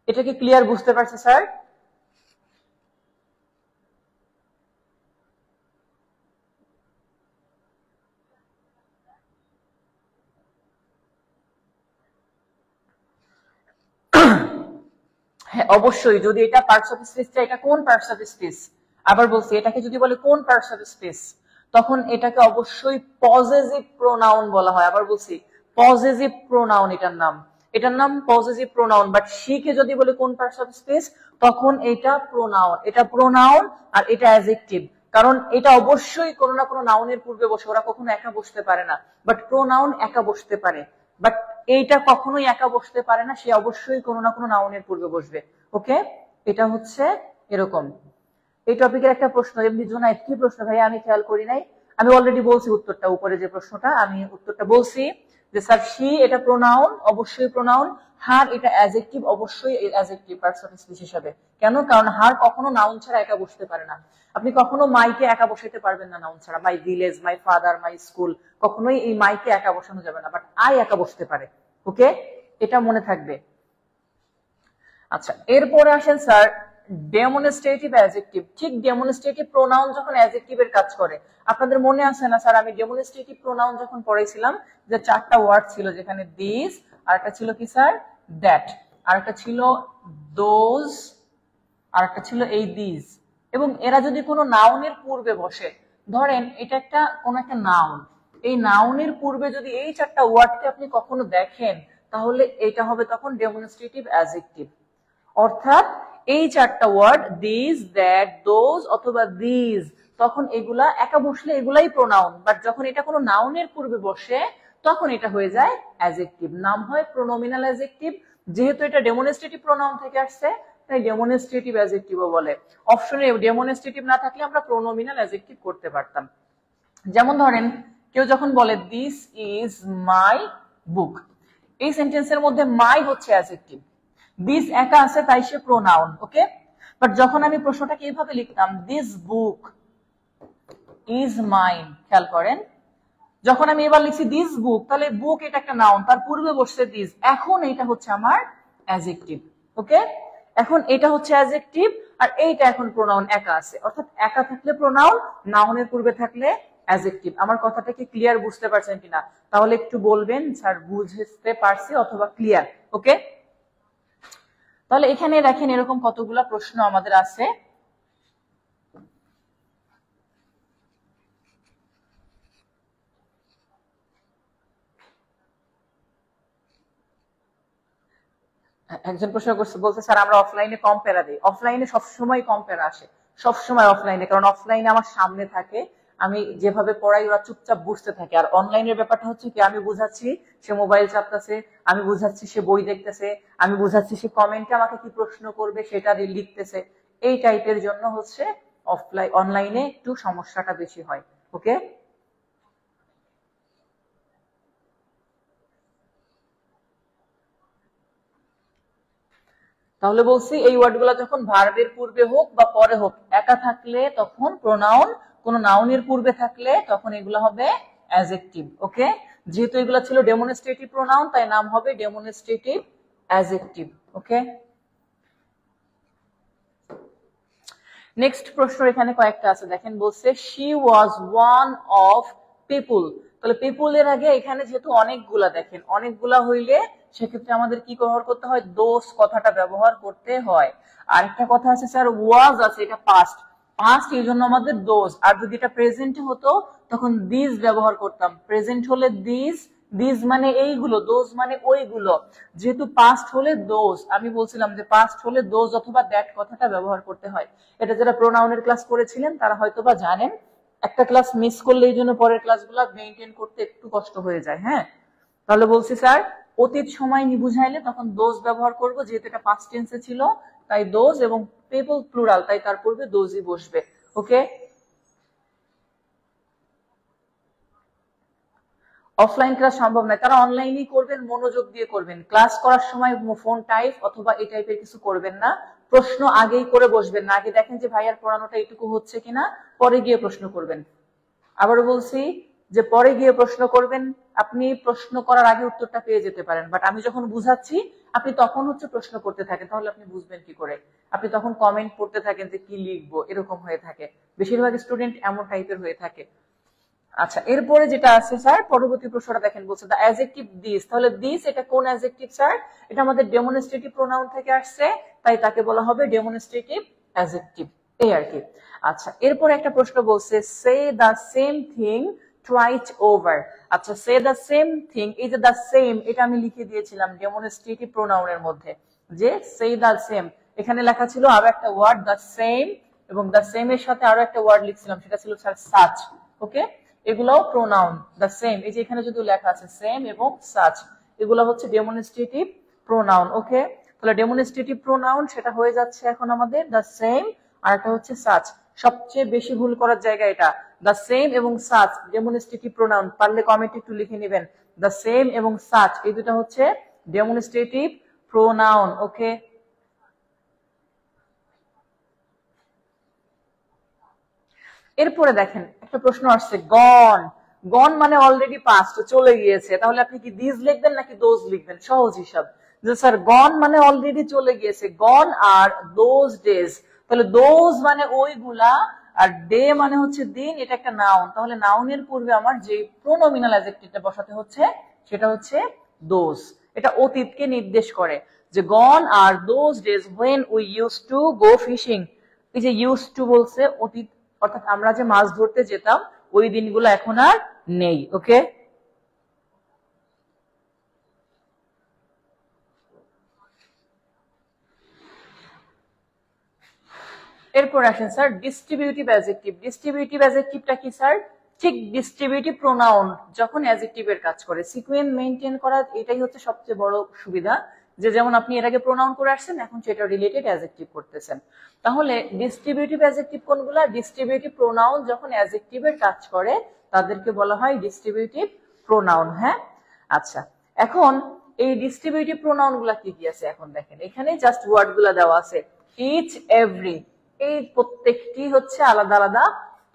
এটা কি ক্লিয়ার, বুঝতে পারছে স্যার? হ্যাঁ অবশ্যই, যদি এটা পার্টস অফ স্পিচটা, এটা কোন পার্টস অফ স্পিচ, আবার বলছি এটাকে যদি বলে কোন পার্টস অফ স্পিচ তখন এটাকে অবশ্যই পজেসিভ প্রোনাউন বলা হয়। আবার বলছি পজেসিভ প্রোনাউন এটার নাম পজেসিভ প্রোনাউন। বাট শি কে যদি বলে কোন পার্টস অফ স্পিচ তখন এটা প্রোনাউন, এটা প্রোনাউন আর এটা অ্যাডজেক্টিভ, কারণ এটা অবশ্যই কোনো না কোনো নাউনের পূর্বে বসে, ওরা কখনো একা বসতে পারে না, বাট প্রোনাউন একা বসতে পারে, বাট এইটা কখনোই একা বসতে পারে না, সে অবশ্যই কোনো না কোনো নাউনের পূর্বে বসবে। ওকে, এটা হচ্ছে এরকম। এই টপিকের একটা প্রশ্ন, এমনি জোনায়েত কি প্রশ্ন ভাই, আমি খেয়াল করি নাই। আমি অলরেডি বলছি উত্তরটা, উপরে যে প্রশ্নটা আমি উত্তরটা বলছি যে স্যার শি এটা প্রোনাউন, অবশ্যই প্রোনাউন, হার এটা অ্যাডজেক্টিভ, অবশ্যই অ্যাডজেক্টিভ পার্টস অফ স্পিচ হিসাবে। কেন? কারণ হার কখনো নাউন ছাড়া একা বসতে পারে না। আপনি কখনো মাইকে একা বসাইতে পারবেন না নাউন ছাড়া, my village, my father, my school, কখনোই এই মাইকে একা বসানো যাবে না, বাট আই একা বসতে পারে। ওকে, এটা মনে থাকবে। আচ্ছা, এরপরে আসেন স্যার ডেমনস্ট্রেটিভ অ্যাডজেক্টিভ। ঠিক ডেমনস্ট্রেটিভ প্রোনাউন যখন অ্যাডজেক্টিভের কাজ করে, আপনাদের মনে আছে না স্যার, আমি ডেমনস্ট্রেটিভ প্রোনাউন যখন পড়াইছিলাম যে চারটা ওয়ার্ড ছিল, যেখানে দিস, আর একটা ছিল কি স্যার দ্যাট, আর একটা ছিল দোজ, আর একটা ছিল এই দিস। এবং এরা যদি কোনো নাউনের পূর্বে বসে, ধরেন এটা একটা কোন একটা নাউন, এই নাউনের পূর্বে যদি এই চারটা ওয়ার্ডকে আপনি কখনো দেখেন তাহলে এটা হবে তখন ডেমনস্ট্রেটিভ অ্যাডজেক্টিভ। অর্থাৎ এই চারটা ওয়ার্ড দিস, দ্যাট, দোজ অথবা দিস, তখন এগুলা একা বসলে এগুলাই প্রোনাউন, বাট যখন এটা কোনো নাউনের পূর্বে বসে তখন এটা হয়ে যায় অ্যাডজেক্টিভ, নাম হয় প্রোনোমিনাল অ্যাডজেক্টিভ। যেহেতু এটা ডেমনস্ট্রেটিভ প্রোনাউন থেকে আসছে তাই ডেমনস্ট্রেটিভ অ্যাডজেক্টিভও বলে। অপশনে ডেমনস্ট্রেটিভ না থাকলে আমরা প্রোনোমিনাল অ্যাডজেক্টিভ করতে পারতাম। যেমন ধরেন কেউ যখন বলে দিস ইজ মাই বুক, এই সেন্টেন্সের মধ্যে মাই হচ্ছে অ্যাডজেক্টিভ, দিস একা আছে তাই সে প্রোনাউন। ওকে, বাট যখন আমি প্রশ্নটাকে এইভাবে লিখতাম দিস বুক ইজ মাইন, খেয়াল করেন যখন আমি এবার লিখছি দিস বুক, তাহলে বুক এটা একটা নাউন, তার পূর্বে বসছে দিস, এখন এটা হচ্ছে আমার অ্যাডজেক্টিভ। ওকে, এখন এটা হচ্ছে অ্যাডজেক্টিভ আর এইটা এখন প্রোনাউন একা আছে, অর্থাৎ একা থাকলে প্রোনাউন, নাউনের পূর্বে থাকলে অ্যাডজেক্টিভ। আমার কথাটা কি ক্লিয়ার, বুঝতে পারছেন কিনা? তাহলে একটু বলবেন স্যার বুঝতে পারছি অথবা ক্লিয়ার। ওকে, তাহলে এখানে দেখেন এরকম কতগুলা প্রশ্ন আমাদের আছে। একজন প্রশ্ন করছে, বলছে স্যার আমরা অফলাইনে কম প্যারা দিই। অফলাইনে সবসময় কম প্যারা আসে, সবসময় অফলাইনে, কারণ অফলাইনে আমার সামনে থাকে, আমি যেভাবে পড়াই ওরা চুপচাপ বুঝতে থাকে। আর অনলাইনের ব্যাপারটা হচ্ছে কি, আমি বুঝাচ্ছি সে মোবাইল চাপতেছে, আমি বুঝাচ্ছি সে বই দেখতেছে, আমি বুঝাচ্ছি সে কমেন্টে আমাকে কি প্রশ্ন করবে সেটা লিখতেছে। এই টাইপের জন্য হচ্ছে অনলাইনে একটু সমস্যাটা বেশি হয়। ওকে, তাহলে বলছি এই ওয়ার্ডগুলো যখন ভার্বের পূর্বে হোক বা পরে হোক, একা থাকলে তখন প্রোনাউন, কোন নাউনের পূর্বে থাকলে তখন এগুলো হবে অ্যাডজেক্টিভ। ওকে, যেহেতু এগুলো ছিল ডেমনস্ট্রেটিভ প্রোনাউন, তাই নাম হবে ডেমনস্ট্রেটিভ অ্যাডজেক্টিভ। ওকে, নেক্সট প্রশ্ন এখানে কয়েকটা আছে, দেখেন বলছে she was one of people. তাহলে পিপুল এর আগে এখানে যেহেতু অনেকগুলা, দেখেন অনেকগুলা হইলে সেক্ষেত্রে আমাদের কি ব্যবহার করতে হয়, দোজ কথাটা ব্যবহার করতে হয়। আর একটা কথা আছে স্যার, ওয়াজ আছে, এটা পাস্ট, পাস্ট এই জন্য আমাদের দোজ। আর যদি এটা প্রেজেন্ট হতো তখন দিস ব্যবহার করতাম। প্রেজেন্ট হলে দিস, দিস মানে এইগুলো, দোজ মানে ওইগুলো। যেহেতু পাস্ট হলে দোজ, আমি বলছিলাম যে পাস্ট হলে দোজ অথবা দ্যাট কথাটা ব্যবহার করতে হয়। এটা যারা প্রোনাউনের ক্লাস করেছিলেন তারা হয়তোবা জানেন। একটা ক্লাস মিস করলে এই জন্য পরের ক্লাসগুলো মেইনটেইন করতে একটু কষ্ট হয়ে যায়। হ্যাঁ, তাহলে বলছি স্যার অতীত সময় বুঝাইলে তখন দোজ ব্যবহার করব, যেহেতু এটা পাস্ট টেন্সে ছিল তাই দোজ, এবং পিপল প্লুরাল তাই তার পূর্বে দোজই বসবে। ওকে, অফলাইন ক্লাস সম্ভব নয়, তারা অনলাইনেই করবেন, মনোযোগ দিয়ে করবেন। ক্লাস করার সময় ফোন টাইপ অথবা এই টাইপের কিছু করবেন না। প্রশ্ন আগেই করে বসবেন না, আগে দেখেন যে ভাইয়ার পড়ানোটা এইটুকু হচ্ছে কিনা, পরে গিয়ে প্রশ্ন করবেন। আবারও বলছি যে পরে গিয়ে প্রশ্ন করবেন। আপনি প্রশ্ন করার আগে উত্তরটা পেয়ে যেতে পারেন, বাট আমি যখন বুঝাচ্ছি আপনি তখন হচ্ছে প্রশ্ন করতে থাকেন, তাহলে আপনি বুঝবেন কি করে? আপনি তখন কমেন্ট পড়তে থাকেন যে কি লিখবো, এরকম হয়ে থাকে। বেশিরভাগ স্টুডেন্ট এমন টাইপের হয়ে থাকে। আচ্ছা, এরপরে যেটা আছে স্যার, পরবর্তী প্রশ্নটা দেখেন, বলছে দ্য অ্যাডজেক্টিভ দিস। তাহলে দিস এটা কোন অ্যাডজেক্টিভ স্যার? এটা আমাদের ডেমনস্ট্রেটিভ প্রোনাউন থেকে আসছে, তাই তাকে বলা হবে ডেমনস্ট্রেটিভ অ্যাডজেক্টিভ, এই আর কি। আচ্ছা, এরপরে একটা প্রশ্ন বলছে say the same thing twice over. আচ্ছা, সে দ্য সেম থিং, এই যে দ্য সেম, এটা আমি লিখে দিয়েছিলাম ডেমনস্ট্রেটিভ প্রোনাউনের মধ্যে, যে সে দ্য সেম, এখানে লেখা ছিল আরো একটা ওয়ার্ড দ্য সেম, এবং দ্য সেম এর সাথে আরো একটা ওয়ার্ড লিখছিলাম, সেটা ছিল স্যার সাচ। ওকে, এগুলো প্রোনাউন। দ্য সেম, এই যে এখানে যদি লেখা আছে সেম এবং সাচ, এগুলো হচ্ছে ডেমনস্ট্রেটিভ প্রোনাউন। ওকে, তাহলে ডেমনস্ট্রেটিভ প্রোনাউন সেটা হয়ে যাচ্ছে এখন আমাদের দ্য সেম, আর একটা হচ্ছে সাচ। সবচেয়ে বেশি ভুল করার জায়গা এটা, দ্য সেম এবং সাচ ডেমনস্ট্রেটিভ প্রোনাউন। পারলে কমেন্ট একটু লিখে নেবেন, দ্য সেম এবং সাচ এই দুটো হচ্ছে ডেমনস্ট্রেটিভ প্রোনাউন। ওকে, এরপরে দেখেন একটা প্রশ্ন আসছে, গন। গন মানে অলরেডি পাস্ট, চলে গিয়েছে, তাহলে আপনি কি দিস লিখবেন নাকি দোজ লিখবেন? সহজ হিসাব, যে স্যার গন মানে অলরেডি চলে গিয়েছে, গন আর দোজ ডেজ। তাহলে দোজ মানে ওইগুলা, আর ডে মানে হচ্ছে দিন, এটা একটা নাউন। তাহলে নাউনের পূর্বে আমার যে প্রোনোমিনাল অ্যাডজেক্টিভটা বসাতে হচ্ছে সেটা হচ্ছে দোজ। এটা অতীতকে নির্দেশ করে, যে gone are those days when we use to go fishing. এই যে ইউজ টু বলছে, অতীত, অর্থাৎ আমরা যে মাছ ধরতে যেতাম ওই দিনগুলো এখন আর নেই। ওকে, এরপর আসেন স্যার ডিস্ট্রিবিউটিভ অ্যাডজেক্টিভ। ডিস্ট্রিবিউটিভ অ্যাডজেক্টিভটা কি স্যার? ঠিক ডিস্ট্রিবিউটিভ প্রোনাউন যখন অ্যাডজেক্টিভের কাজ করে, সিকোয়েন্স মেইনটেইন করা, এটাই হচ্ছে সবচেয়ে বড় সুবিধা, যে যেমন আপনি এর আগে প্রোনাউন করে আসছেন, এখন সেটা রিলেটেড অ্যাডজেক্টিভ করতেছেন। তাহলে ডিস্ট্রিবিউটিভ অ্যাডজেক্টিভ কোনগুলা? ডিস্ট্রিবিউটিভ প্রোনাউন যখন অ্যাডজেক্টিভের কাজ করে তাদেরকে বলা হয় ডিস্ট্রিবিউটিভ প্রোনাউন। হ্যাঁ, আচ্ছা, এখন এই ডিস্ট্রিবিউটিভ প্রোনাউন গুলা কি কি আছে এখন দেখেন, এখানে জাস্ট ওয়ার্ড গুলা দেওয়া আছে, ইচ, এভরি, এই প্রত্যেকটি হচ্ছে আলাদা আলাদা।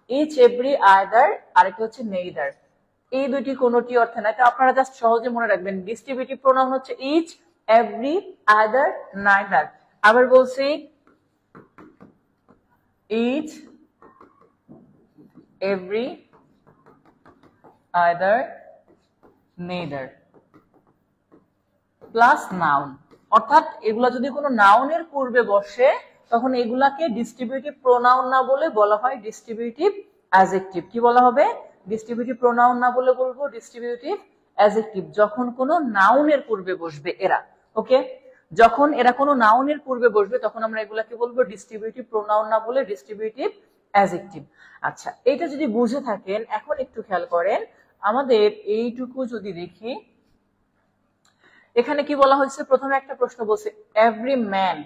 ইচ, এভরি, আইদার, আরেকটা হচ্ছে নেইদার। এই দুইটি কোনটি অর্থে নয়, তো আপনারা জাস্ট সহজে মনে রাখবেন ডিস্ট্রিবিউটিভ প্রোনাউন হচ্ছে ইচ, এভরি, আইদার, নাইদার। আবার বলছি each, every, either, neither plus noun. অর্থাৎ এগুলা যদি কোনো নাউনের পূর্বে বসে তখন এগুলাকে ডিস্ট্রিবিউটিভ প্রোনাউন না বলে বলা হয় ডিস্ট্রিবিউটিভ অ্যাডজেক্টিভ। কি বলা হবে? ডিস্ট্রিবিউটিভ প্রোনাউন না বলে বলবো ডিস্ট্রিবিউটিভ অ্যাডজেক্টিভ, যখন কোনো নাউনের পূর্বে বসবে এরা। ওকে, যখন এরা কোনো নাউনের পূর্বে বসবে তখন আমরা এগুলাকে বলবো ডিস্ট্রিবিউটিভ প্রোনাউন না বলে ডিস্ট্রিবিউটিভ অ্যাডজেক্টিভ। আচ্ছা, এটা যদি বুঝে থাকেন এখন একটু খেয়াল করেন, আমাদের এইটুকু যদি দেখি, এখানে কি বলা হয়েছে, প্রথমে একটা প্রশ্ন বলছে এভরি ম্যান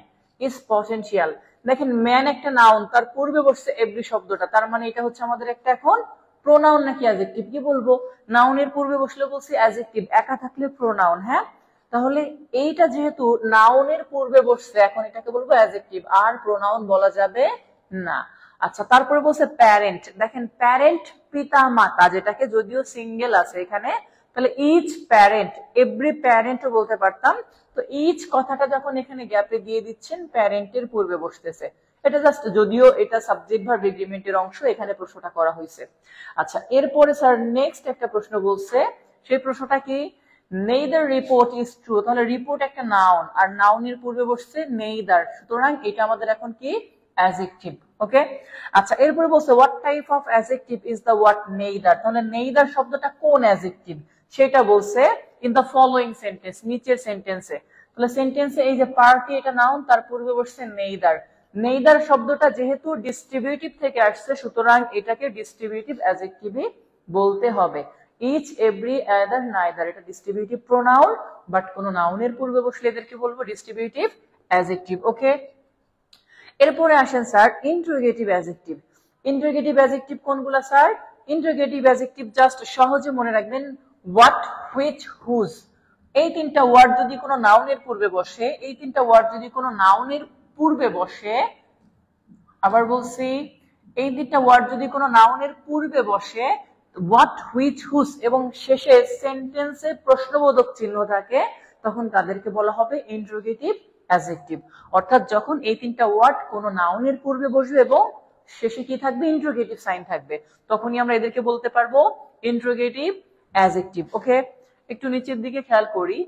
ইজ পটেনশিয়াল। দেখেন ম্যান একটা নাউন, তার পূর্বে বসছে এভরি শব্দটা, তার মানে এটা হচ্ছে আমাদের একটা এখন প্রোনাউন নাকি অ্যাডজেক্টিভ, কি বলবো, নাউনের পূর্বে বসলে বলছি অ্যাডজেক্টিভ, একা থাকলে প্রোনাউন। হ্যাঁ, তাহলে এইটা যেহেতু নাউনের পূর্বে বসছে এখন এটাকে বলবো অ্যাডজেক্টিভ, আর প্রোনাউন বলা যাবে না। আচ্ছা, তারপরে বলছে প্যারেন্ট। দেখেন প্যারেন্ট পিতা মাতা, যেটাকে যদিও সিঙ্গেল আছে এখানে, তাহলে ইচ প্যারেন্ট, এভরি প্যারেন্টও বলতে পারতাম। তো ইচ কথাটা যখন এখানে গ্যাপে দিয়ে দিচ্ছেন প্যারেন্টের পূর্বে বসতেছে, এটা জাস্ট যদিও এটা সাবজেক্ট ভার্ব এগ্রিমেন্টের অংশ, এখানে প্রশ্নটা করা হয়েছে। আচ্ছা, এরপরে স্যার নেক্সট একটা প্রশ্ন বলছে, সেই প্রশ্নটা কি, নেইদার রিপোর্ট ইজ ট্রু। তাহলে রিপোর্ট একটা নাউন, আর নাউনের পূর্বে বসছে নেইদার, সুতরাং এটা আমাদের এখন কি অ্যাডজেক্টিভ। ওকে, আচ্ছা, এরপরে বলছে what type of adjective is the word neither. তাহলে নেইদার শব্দটা কোন অ্যাডজেক্টিভ সেটা বলছে ইন দ্য ফলোইং সেন্টেন্স, নিচের সেন্টেন্সে। তাহলে সেন্টেন্সে এই যে পার্টি এটা নাউন, তার পূর্বে বসছে নেইদার। নেইদার শব্দটা যেহেতু ডিস্ট্রিবিউটিভ থেকে আসছে সুতরাং এটাকে ডিস্ট্রিবিউটিভ অ্যাডজেক্টিভই বলতে হবে। ইচ, এভরি, আদার, নাইদার, এটা ডিস্ট্রিবিউটিভ প্রোনাউন, বাট কোন নাউনের পূর্বে বসলে এদেরকে বলবো ডিস্ট্রিবিউটিভ অ্যাডজেক্টিভ। ওকে, এরপরে আসেন sir interrogative adjective. Interrogative adjective কোনগুলা স্যার? ইন্টারোগেটিভ অ্যাডজেক্টিভ জাস্ট সহজে মনে রাখবেন হোয়াট, হুইচ, হুজ, এই তিনটা ওয়ার্ড যদি কোনো নাউনের পূর্বে বসে, এই তিনটা ওয়ার্ড যদি কোনো নাউনের পূর্বে বসে, আবার বলছি এই তিনটা ওয়ার্ড যদি কোনো নাউনের পূর্বে বসে, হোয়াট, হুইচ, হুজ এবং শেষে সেন্টেন্সে প্রশ্নবোধক চিহ্ন থাকে, তখন তাদেরকে বলা হবে ইন্টারোগেটিভ অ্যাডজেক্টিভ। অর্থাৎ যখন এই তিনটা ওয়ার্ড কোনো নাউনের পূর্বে বসবে এবং শেষে কি থাকবে, ইন্টারোগেটিভ সাইন থাকবে, তখনই আমরা এদেরকে বলতে পারবো ইন্টারোগেটিভ অ্যাডজেক্টিভ। ওকে, একটু নিচের দিকে খেয়াল করি,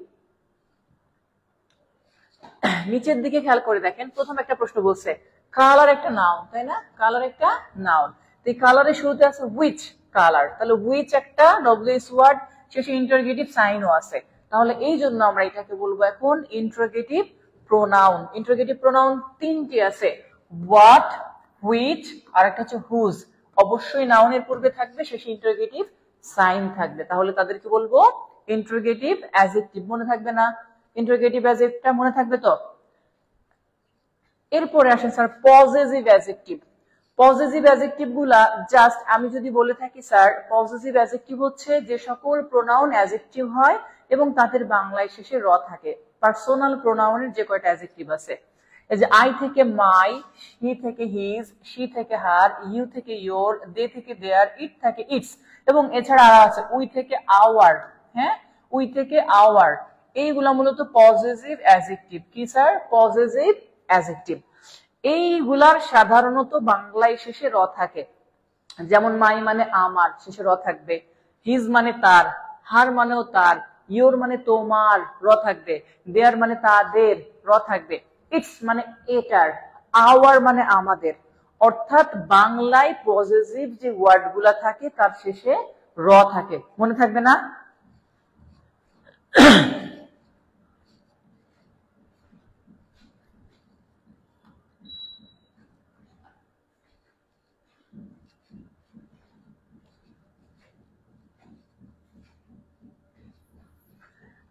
নিচের দিকে খেয়াল করে দেখেন, প্রথম একটা প্রশ্ন বলছে কালার একটা নাউন, তাই না, কালার একটা নাউন, তো এই কালারের শুরুতে আছে হুইচ কালার, তাহলে হুইচ একটা ডব্লিউএস ওয়ার্ড, শেষে ইন্টারোগেটিভ সাইনও আছে, তাহলে এই জন্য আমরা এটাকে বলবো এখন ইন্টারোগেটিভ প্রোনাউন। ইন্টারোগেটিভ প্রোনাউন তিনটি আছে, হোয়াট, হুইচ, আর একটা হচ্ছে হুজ, অবশ্যই নাউনের পূর্বে থাকবে, শেষে ইন্টারোগেটিভ সাইন থাকবে, তাহলে তাদেরকে বলবো ইন্টারোগেটিভ অ্যাডজেক্টিভ। মনে থাকবে না? ইন্টারোগেটিভ অ্যাডজেক্টিভটা মনে থাকবে তো? এরপরে আসেন sir possessive adjective. Possessive adjective গুলা জাস্ট আমি যদি বলে থাকি স্যার, পজেসিভ অ্যাডজেক্টিভ হচ্ছে যে সকল প্রোনাউন অ্যাডজেক্টিভ হয় এবং তাদের বাংলায় শেষে র থাকে। পার্সোনাল প্রোনাউনের যে কয়টা অ্যাডজেক্টিভ আছে, এই যে আই থেকে মাই, হি থেকে হিজ, শি থেকে হার, ইউ থেকে ইয়োর, দে থেকে দেয়ার, ইট থেকে ইটস, এবং এছাড়া আর আছে উই থেকে আওয়ার। হ্যাঁ, উই থেকে আওয়ার, এইগুলা মূলত পজেসিভ অ্যাডজেক্টিভ। কি স্যার? Possessive adjective. এইগুলার সাধারণত বাংলায় শেষে র থাকে, যেমন মাই মানে আমার, শেষে র থাকবে, হিজ মানে তার, হার মানেও তার, ইয়োর মানে তোমার, র থাকবে, দেয়ার মানে তাদের, র থাকবে, ইটস মানে এটার, আওয়ার মানে আমাদের। অর্থাৎ বাংলায় পজেসিভ যে ওয়ার্ড গুলা থাকে তার শেষে র থাকে, মনে থাকবে না?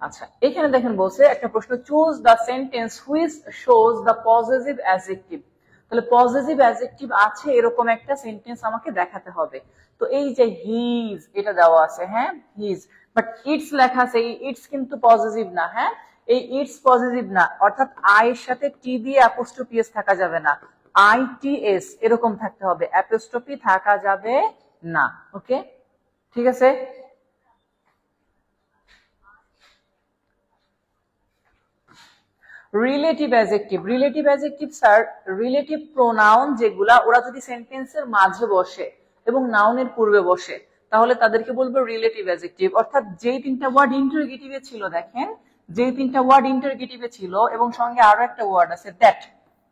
আচ্ছা, এখানে দেখেন বলছে একটা প্রশ্ন, choose the sentence which shows the possessive adjective. তাহলে পজেসিভ অ্যাডজেক্টিভ আছে এরকম একটা সেন্টেন্স আমাকে দেখাতে হবে। তো এই যে হিজ, এটা দেওয়া আছে, হ্যাঁ হিজ, বাট ইটস লেখা আছে, এই ইটস কিন্তু পজেসিভ না। হ্যাঁ, এই ইটস পজেসিভ না, অর্থাৎ আই এর সাথে টি দিয়ে অ্যাপোস্ট্রফি এস থাকা যাবে না, আই টি এস এরকম থাকতে হবে, অ্যাপোস্ট্রফি থাকা যাবে না। ওকে, ঠিক আছে। Relative adjective. Relative adjective sir, relative pronoun যেগুলা ওরা যদি সেন্টেন্সের মাঝে বসে এবং নাউনের পূর্বে বসে তাহলে তাদেরকে বলবো রিলেটিভ অ্যাডজেক্টিভ। অর্থাৎ যেই তিনটা ওয়ার্ড ইন্টারোগেটিভে ছিল, দেখেন যেই তিনটা ওয়ার্ড ইন্টারোগেটিভে ছিল এবং সঙ্গে আরো একটা ওয়ার্ড আছে দ্যাট,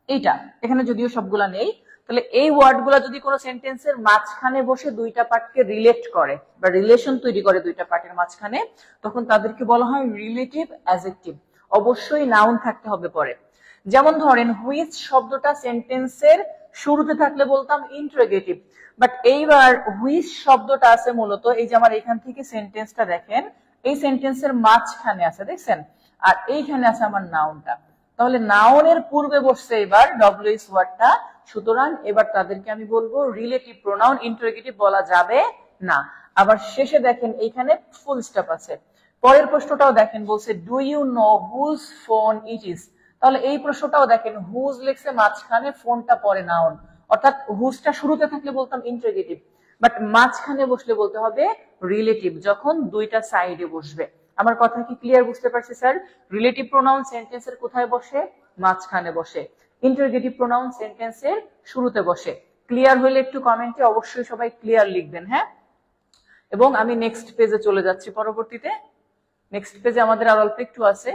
এইটা এখানে যদিও সবগুলা নেই, তাহলে এই ওয়ার্ডগুলা যদি কোনো সেন্টেন্সের মাঝখানে বসে দুইটা পার্টকে রিলেট করে বা রিলেশন তৈরি করে দুইটা পার্টের মাঝখানে, তখন তাদেরকে বলা হয় রিলেটিভ অ্যাডজেক্টিভ। অবশ্যই নাউন থাকতে হবে পরে। যেমন ধরেন হুইচ শব্দটা সেন্টেন্সের শুরুতে থাকলে বলতাম ইন্টারোগেটিভ, বাট এইবার হুইচ শব্দটা আছে মূলত এই যে আমার এখান থেকে সেন্টেন্সটা দেখেন, এই সেন্টেন্সের মাঝখানে আছে, দেখছেন, আর এইখানে আছে আমার নাউনটা। তাহলে নাউনের পূর্বে বসছে এবার ডব্লিউএস ওয়ার্ডটা, সুতরাং এবার তাদেরকে আমি বলবো রিলেটিভ প্রোনাউন, ইন্টারোগেটিভ বলা যাবে না। আবার শেষে দেখেন এইখানে ফুল স্টপ আছে। পরের প্রশ্নটাও দেখেন, বলছে do you know whose phone it is. তাহলে এই প্রশ্নটাও দেখেন হুজ লিখছে মাঝখানে, ফোনটা পরে নাউন, অর্থাৎ হুজটা শুরুতে থাকলে বলতাম ইন্টারোগেটিভ, বাট মাঝখানে বসলে বলতে হবে রিলেটিভ, যখন দুইটা সাইডে বসবে। আমার কথা কি ক্লিয়ার, বুঝতে পারছি স্যার? রিলেটিভ প্রোনাউন সেন্টেন্সের কোথায় বসে? মাঝখানে বসে। ইন্টারোগেটিভ প্রোনাউন সেন্টেন্সের শুরুতে বসে। ক্লিয়ার হলে একটু কমেন্টে অবশ্যই সবাই ক্লিয়ার লিখবেন, হ্যাঁ। এবং আমি নেক্সট পেজে চলে যাচ্ছি পরবর্তীতে। নেক্সট পেজে আমাদের আর অল্প একটু আছে।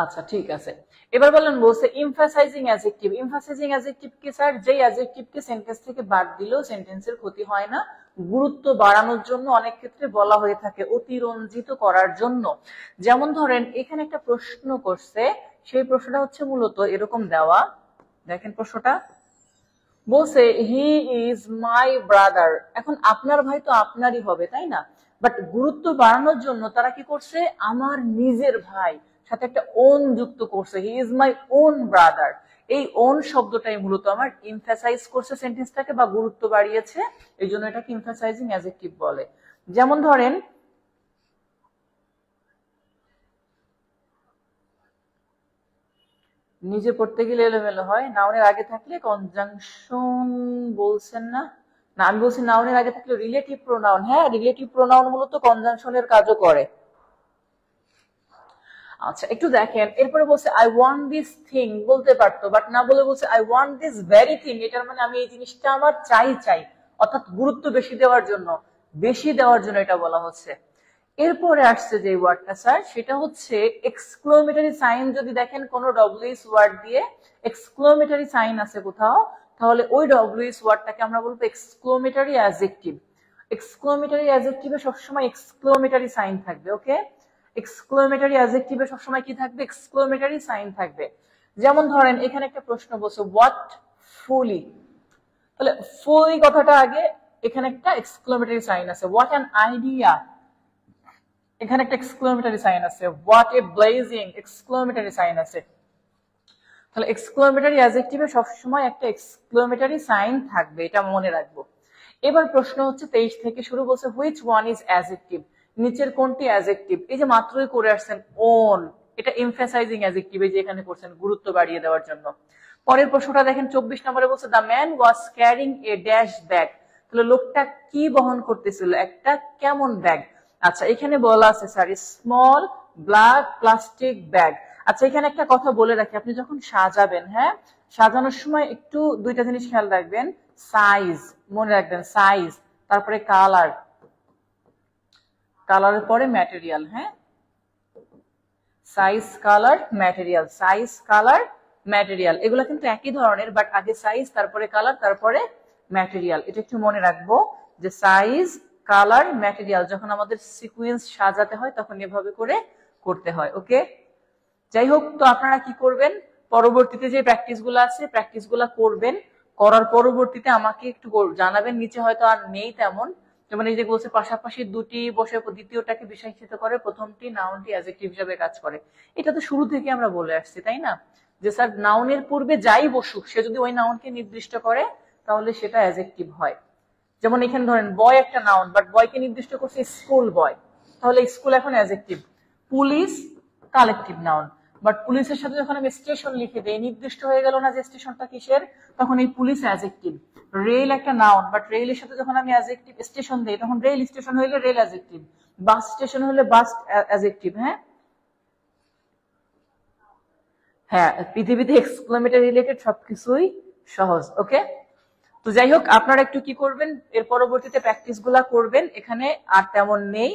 আচ্ছা ঠিক আছে, এবার বলেন, বলছে এমফাসাইজিং অ্যাডজেক্টিভ। এমফাসাইজিং অ্যাডজেক্টিভ কি স্যার? যেই অ্যাডজেক্টিভকে সেন্টেন্স থেকে বাদ দিলেও সেন্টেন্সের ক্ষতি হয় না, গুরুত্ব বাড়ানোর জন্য অনেক ক্ষেত্রে বলা হয়ে থাকে, অতিরঞ্জিত করার জন্য। যেমন ধরেন এখানে একটা প্রশ্ন করছে, সেই প্রশ্নটা হচ্ছে মূলত এরকম দেওয়া, দেখেন প্রশ্নটা বলছে হি ইজ মাই ব্রাদার। এখন আপনার ভাই তো আপনারই হবে, তাই না? বাট গুরুত্ব বাড়ানোর জন্য তারা কি করছে, আমার নিজের ভাই, সাথে একটা ওন যুক্ত করছে, he is my own brother. এই ওন শব্দটাই মূলত আমার এমফাসাইজ করছে সেন্টেন্সটাকে, বা গুরুত্ব বাড়িয়েছে, এই জন্য এটাকে এমফাসাইজিং অ্যাডজেক্টিভ বলে। যেমন ধরেন নিজে পড়তে গেলে এলোমেলো হয়, নাউনের আগে থাকলে কনজাংশন বলছেন না? না, আমি বলছি নাউনের আগে থাকলে রিলেটিভ প্রোনাউন। হ্যাঁ, রিলেটিভ প্রোনাউন মূলত কনজাংশনের কাজও করে। আচ্ছা একটু দেখেন, এরপরে বলছে আই ওয়ান্ট দিস থিং, বলতে পারতো বাট না বলে বলছে I want this very thing. এটার মানে আমি এই জিনিসটা আমার চাই চাই, অর্থাৎ গুরুত্ব বেশি দেওয়ার জন্য, বেশি দেওয়ার জন্য এটা বলা হচ্ছে। এরপরে আসছে যে ওয়ার্ডটা স্যার, সেটা হচ্ছে এক্সক্লোমেটরি সাইন। যদি দেখেন কোন ডব্লিউএস ওয়ার্ড দিয়ে এক্সক্লোমেটরি সাইন আছে কোথাও, তাহলে ওই ডব্লিউএস ওয়ার্ডটাকে আমরা বলবো এক্সক্লোমেটরি অ্যাডজেক্টিভ। এক্সক্লোমেটরি অ্যাডজেক্টিভে সবসময় এক্সক্লোমেটরি সাইন থাকবে, ওকে? এক্সক্লোমেটরি অ্যাডজেক্টিভে সবসময় কি থাকবে? এক্সক্লোমেটরি সাইন থাকবে। যেমন ধরেন এখানে একটা প্রশ্ন বলছে হোয়াট ফুলি, তাহলে ফুলি কথাটা আগে, এখানে একটা এক্সক্লোমেটরি সাইন আছে। হোয়াট অ্যান আইডিয়া, এখানে একটা এক্সক্লোমেটরি সাইন আছে। What a blazing, exclamatory sign আছে। তাহলে এক্সক্লোমেটরি অ্যাডজেক্টিভে সবসময় একটা এক্সক্লোমেটরি সাইন থাকবে, এটা মনে রাখবো। এবার প্রশ্ন হচ্ছে 23 থেকে শুরু, বলছে হুইচ ওয়ান ইজ অ্যাডজেক্টিভ, নিচের কোনটি অ্যাডজেক্টিভ? এই যে মাত্রই করে আসছেন ওন, এটা এমফাসাইজিং অ্যাডজেক্টিভ, এই যে এখানে করছেন গুরুত্ব বাড়িয়ে দেওয়ার জন্য। পরের প্রশ্নটা দেখেন 24 নম্বরে বলছে the man was carrying a dash bag. তাহলে লোকটা কি বহন করতেছিল? একটা কেমন ব্যাগ? আচ্ছা এখানে বলা আছে sir small black plastic bag. আচ্ছা এখানে একটা কথা বলে রাখি, আপনি যখন সাজাবেন, হ্যাঁ, সাজানোর সময় একটু দুইটা জিনিস খেয়াল রাখবেন। সাইজ মনে রাখবেন, সাইজ, তারপরে কালার, কালারের পরে ম্যাটেরিয়াল, হ্যাঁ, size colour material, size colour material, এগুলো কিন্তু একই ধরনের, বাট আগে সাইজ, তারপরে কালার, তারপরে ম্যাটেরিয়াল। এটা একটু মনে রাখবো যে সাইজ কালার ম্যাটেরিয়াল যখন আমাদের সিকোয়েন্স সাজাতে হয় তখন এভাবে করে করতে হয়, ওকে? যাই হোক, তো আপনারা কি করবেন, পরবর্তীতে যে প্র্যাকটিস গুলো আছে প্র্যাকটিস গুলা করবেন, করার পরবর্তীতে আমাকে একটু জানাবেন। নিচে হয়তো আর নেই তেমন, যেমন এই যে বলছে পাশাপাশি দুটি বসে দ্বিতীয়টাকে বিশেষিত করে, প্রথমটি নাউনটি অ্যাডজেক্টিভ হিসেবে কাজ করে। এটা তো শুরু থেকে আমরা বলে আসছি, তাই না, যে স্যার নাউনের পূর্বে যাই বসুক সে যদি ওই নাউনকে নির্দিষ্ট করে তাহলে সেটা অ্যাডজেক্টিভ হয়। যেমন এখানে ধরেন বয় একটা নাউন, বাট বয়কে নির্দিষ্ট করছে স্কুল বয়, তাহলে স্কুল এখন adjective. Police collective noun, but পুলিশের সাথে যখন আমি স্টেশন লিখে দেই, নির্দিষ্ট হয়ে গেল না যে স্টেশনটা কিসের, তখন এই পুলিশ অ্যাডজেক্টিভ। রেল একটা নাউন, বাট রেলের সাথে যখন আমি অ্যাডজেক্টিভ স্টেশন দেই, তখন রেল স্টেশন হইলে রেল অ্যাডজেক্টিভ, বাস স্টেশন হলে বাস অ্যাডজেক্টিভ। হ্যাঁ হ্যাঁ, পৃথিবীতে এক্সক্লেমেটরি রিলেটেড সবকিছুই সহজ, ওকে? তো যাই হোক, আপনারা একটু কি করবেন, এর পরবর্তীতে প্র্যাকটিস গুলা করবেন, এখানে আর তেমন নেই।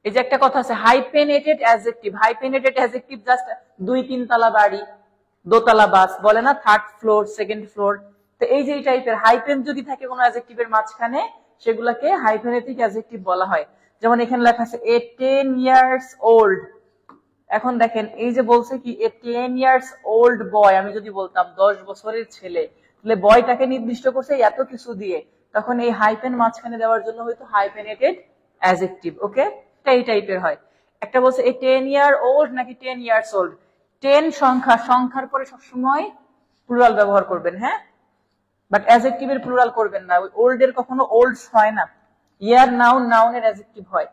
এই যে একটা কথা আছে, হাইপেনেটেড অ্যাডজেক্টিভ। হাইপেনেটেড অ্যাডজেক্টিভ জাস্ট 2-3 তলা বাড়ি, দোতলা বাস, বলে না 3rd ফ্লোর, 2nd ফ্লোর। তো এই যে এই টাইপের হাইপেন যদি থাকে কোনো অ্যাডজেক্টিভের মাঝখানে, সেগুলোকে হাইপেনেটিক অ্যাডজেক্টিভ বলা হয়। যেমন এখানে লেখা আছে এ 10 years old। এখন দেখেন এই যে বলছে কি এ 10 years old বয়, আমি যদি বলতাম 10 বছরের ছেলে, তাহলে বয়টাকে নির্দিষ্ট করছে এত কিছু দিয়ে, তখন এই হাইপেন মাঝখানে দেওয়ার জন্য হয়তো হাইপেনেটেড অ্যাডজেক্টিভ। ওকে, এই টাইপের হয়। একটা বলছে এ 10 year old নাকি 10 years old। 10 সংখ্যা, সংখ্যার পরে সবসময় প্লুরাল ব্যবহার করবেন, হ্যাঁ, বাট অ্যাডজেক্টিভের প্লুরাল করবেন না। ওই ওল্ড এর কখনো ওল্ডস হয় না, ইয়ার নাউন, নাউনের অ্যাডজেক্টিভ হয়।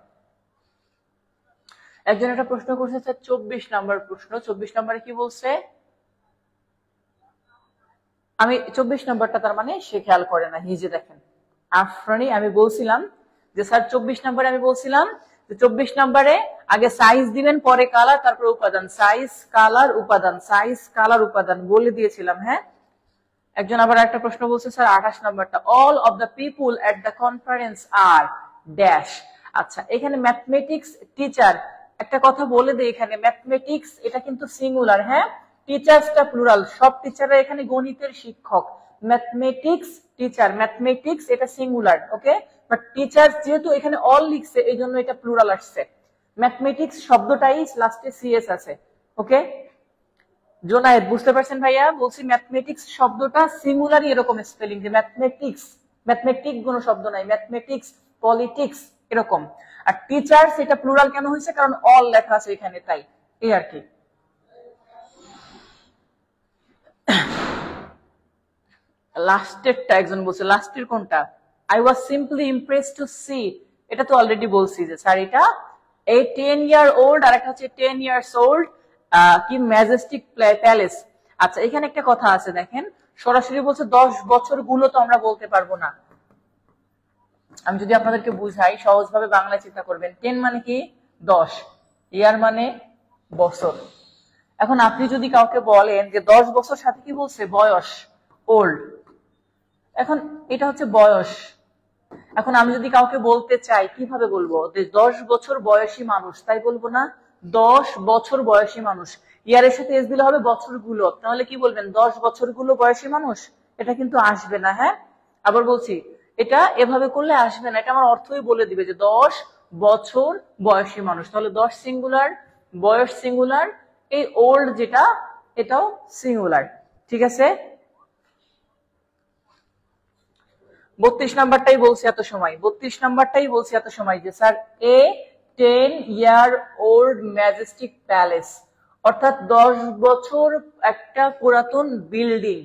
একজন একটা প্রশ্ন করছে, 24 নাম্বার প্রশ্ন। 24 নম্বরে কি বলছে, আমি 24 নম্বরটা তার মানে সে খেয়াল করে না। হিজে দেখেন আফরানি, আমি বলছিলাম যে স্যার 24 নম্বরে আমি বলছিলাম যে 24 নম্বরে আগে সাইজ দিবেন, পরে কালার, তারপর উপাদান। সাইজ, কালার, উপাদান, সাইজ, কালার, উপাদান বলে দিয়েছিলাম, হ্যাঁ। একজন আবার একটা প্রশ্ন বলছে স্যার 28 নম্বরটা, all of the people at the conference are dash. আচ্ছা, এখানে ম্যাথমেটিক্স টিচার, একটা কথা বলে দেই, এখানে ম্যাথমেটিক্স এটা কিন্তু সিঙ্গুলার, হ্যাঁ, টিচার্সটা প্লুরাল। সব টিচাররা এখানে গণিতের শিক্ষক। ম্যাথমেটিক্স টিচার, ম্যাথমেটিক্স এটা সিঙ্গুলার, ওকে, বাট টিচার যেহেতু এখানে অল লিখছে এই জন্য এটা প্লুরাল আসছে। ম্যাথমেটিক্স শব্দটাই লাস্টে সিএস আছে, ওকে। জোনায়েদ বুঝতে পারছেন ভাইয়া? বলছি ম্যাথমেটিক্স শব্দটা সিঙ্গুলারই এরকম স্পেলিং, যে ম্যাথমেটিক্স, ম্যাথমেটিক কোনো শব্দ নাই, ম্যাথমেটিক্স, পলিটিক্স এরকম। আর টিচার্স এটা প্লুরাল কেন হয়েছে, কারণ অল লেখা আছে এখানে, তাই এই আর কি। লাস্টেরটা একজন বলছে, লাস্টের কোনটা? I was simply impressed to see, এটা তো অলরেডি বলছি যে স্যার এটা এ 10 year old, আর একটা হচ্ছে 10 years old কি ম্যাজেস্টিক প্যালেস। আচ্ছা, এখানে একটা কথা আছে দেখেন, সরাসরি বলছে 10 বছর গুলো তো আমরা বলতে পারবো না। আমি যদি আপনাদেরকে বুঝাই সহজভাবে বাংলায় চিন্তা করবেন, 10 মানে কি 10, ইয়ার মানে বছর। এখন আপনি যদি কাউকে বলেন যে 10 বছর, সাথে কি বলছে বয়স, ওল্ড, এখন এটা হচ্ছে বয়স। এখন আমি যদি কাউকে বলতে চাই কিভাবে বলবো, যে 10 বছর বয়সী মানুষ, তাই বলবো না 10 বছর বয়সী মানুষ। ইয়ারের সাথে এস দিলে হবে বছরগুলো, তাহলে কি বলবেন 10 বছরগুলো বয়সী মানুষ, এটা কিন্তু আসবে না, হ্যাঁ। আবার বলছি, এটা এভাবে করলে আসবে না, এটা আমার অর্থই বলে দিবে যে 10 বছর বয়সী মানুষ, তাহলে 10 সিঙ্গুলার, বয়স সিঙ্গুলার, এই ওল্ড যেটা এটাও সিঙ্গুলার, ঠিক আছে। 32 নাম্বারটাই বলছি এত সময়, 32 নাম্বারটাই বলছি এত সময় যে স্যার এ 10 year old ম্যাজেস্টিক প্যালেস, অর্থাৎ 10 বছর একটা পুরাতন বিল্ডিং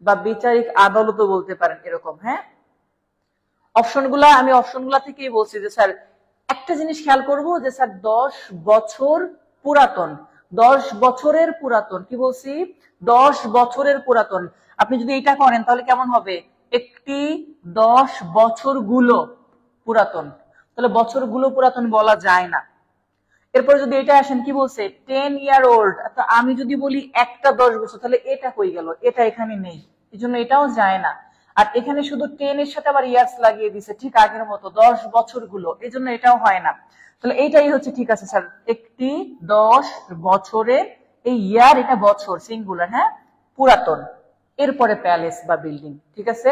বা বিচারিক আদালতও বলতে পারেন এরকম, হ্যাঁ। অপশনগুলা আমি অপশনগুলা থেকেই বলছি যে স্যার একটা জিনিস খেয়াল করব যে স্যার 10 বছর পুরাতন, 10 বছরের পুরাতন, কি বলছি 10 বছরের পুরাতন। আপনি যদি এটা করেন তাহলে কেমন হবে, একটি 10 বছরগুলো পুরাতন, তাহলে বছরগুলো পুরাতন বলা যায় না। এরপর যদি এটা আসেন কি বলছে 10 year old, তো আমি যদি বলি একটা 10 বছর, তাহলে এটা কই গেল, এটা এখানে নেই, এই জন্য এটাও যায় না। আর এখানে শুধু 10 এর সাথে আবার ইয়ার্স লাগিয়ে দিছে, ঠিক আগের মতো 10 বছরগুলো, এই জন্য এটাও হয় না। তাহলে এইটাই হচ্ছে ঠিক আছে স্যার, একটি 10 বছরের, এই ইয়ার এটা বছর সিঙ্গুলার, হ্যাঁ, পুরাতন, এরপরে প্যালেস বা বিল্ডিং, ঠিক আছে।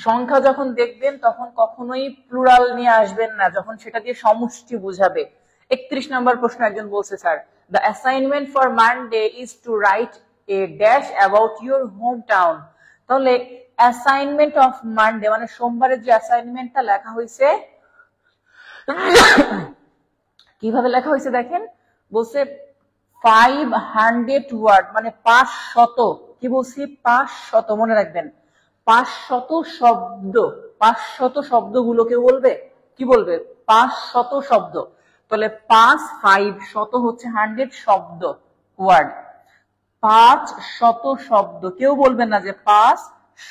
সংখ্যা যখন দেখবেন তখন কখনোই প্লুরাল নিয়ে আসবেন না, যখন সেটা দিয়ে সমষ্টি বুঝাবে। 31 নম্বর প্রশ্ন একজন বলছে sir the assignment for Monday is to write a dash about your home town. তাহলে অ্যাসাইনমেন্ট অফ মানডে মানে সোমবারের যে অ্যাসাইনমেন্টটা লেখা হয়েছে, কিভাবে লেখা হয়েছে দেখেন, বলছে 500 ওয়ার্ড মানে 500, কি বলছি 500, মনে রাখবেন 500 শব্দ, 500 শব্দগুলোকে বলবে কি বলবে 500 শব্দ। তাহলে 5 শত হচ্ছে 100 শব্দ, ওয়ার্ড। 500 শব্দ, কেউ বলবেন না যে 5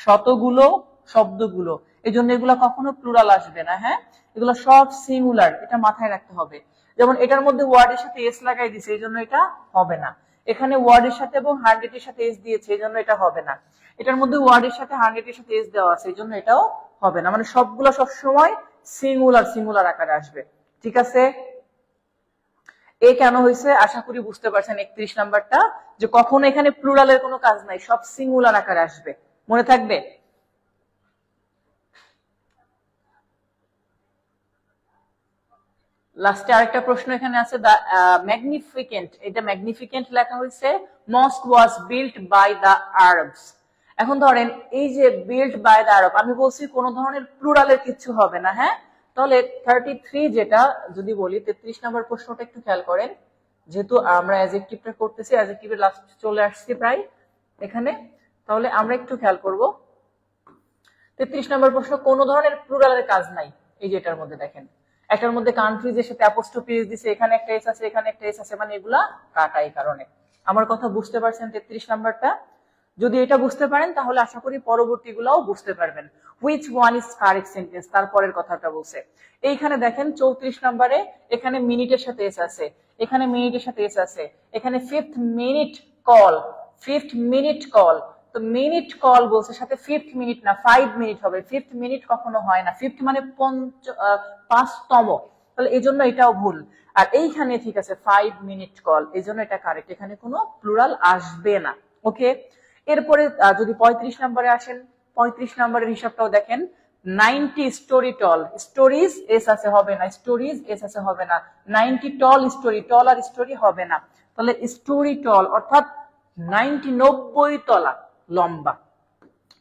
শতগুলো শব্দগুলো, এই জন্য এগুলা কখনো প্লুরাল আসবে না। হ্যাঁ, এগুলো সব সিঙ্গুলার, এটা মাথায় রাখতে হবে। যেমন এটার মধ্যে ওয়ার্ডের সাথে এস লাগাই দিছে, এই জন্য এটা হবে না। এখানে ওয়ার্ডের সাথে এবং 100 এর সাথে এস দিয়েছে, এই জন্য এটা হবে না। এটার মধ্যে ওয়ার্ডের সাথে 100 এর সাথে এস দেওয়া আছে, এই জন্য এটাও হবে না। মানে সবগুলো সবসময় সিঙ্গুলার আকারে আসবে। ঠিক আছে, এ কেন হয়েছে আশা করি বুঝতে পারছেন। 31 নাম্বারটা, যে কখনো এখানে প্লুরালের কোনো কাজ নাই, সব সিঙ্গুলার আকারে আসবে, মনে থাকবে। লাস্টে আরেকটা প্রশ্ন এখানে আছে, দা ম্যাগনিফিকেন্ট, এটা ম্যাগনিফিকেন্ট লেখা হয়েছে, মস্ক was built by the Arabs. এখন ধরেন এই যে বিল্ট বাই দা আরব, আমি বলছি কোন ধরনের প্লুরালের কিছু হবে না। হ্যাঁ, তাহলে 33 যেটা যদি বলি, 33 নম্বর প্রশ্নটা একটু খেয়াল করেন, যেহেতু আমরা অ্যাডজেক্টিভটা করতেছি, অ্যাডজেক্টিভের লাস্ট চলে আসছি প্রায় এখানে, তাহলে আমরা একটু খেয়াল করব। 33 নম্বর প্রশ্ন, কোন ধরনের প্লুরালের কাজ নাই। এই যে এটার মধ্যে দেখেন, একটার মধ্যে কান্ট্রিজের সাথে অ্যাপোস্ট্রফি এস দিছে, এখানে একটা এস আছে, এখানে একটা এস আছে, মানে এগুলা কাটা। এই কারণে আমার কথা বুঝতে পারছেন 33 নাম্বারটা? যদি এটা বুঝতে পারেন তাহলে আশা করি পরবর্তীগুলাও বুঝতে পারবেন। Which one is correct sentence, তারপরের কথাটা বলছে। এইখানে দেখেন 34 নম্বরে, এখানে মিনিটের সাথে এস আছে, এখানে মিনিটের সাথে এস আছে, এখানে 5th minute call, 5th minute call. তো মিনিট কল বলছে, সাথে 5th মিনিট না, 5 মিনিট হবে। 5th মিনিট কখনো হয় না, 5th মানে 5তম, তাহলে এই জন্য এটাও ভুল। আর এইখানে ঠিক আছে 5 মিনিট কল, এই জন্য এটা কারেক্ট, এখানে কোনো প্লুরাল আসবে না। ওকে, এরপরে যদি 35 নম্বরে আসেন, 35 নম্বরের হিসাবটাও দেখেন, 90 স্টোরি টল, স্টোরিজ এস আছে, হবে না, স্টোরিজ এস আছে, হবে না। 90 টল স্টোরি, টল আর স্টোরি হবে না, তাহলে স্টোরি টল অর্থাৎ 90 তলা লম্বা।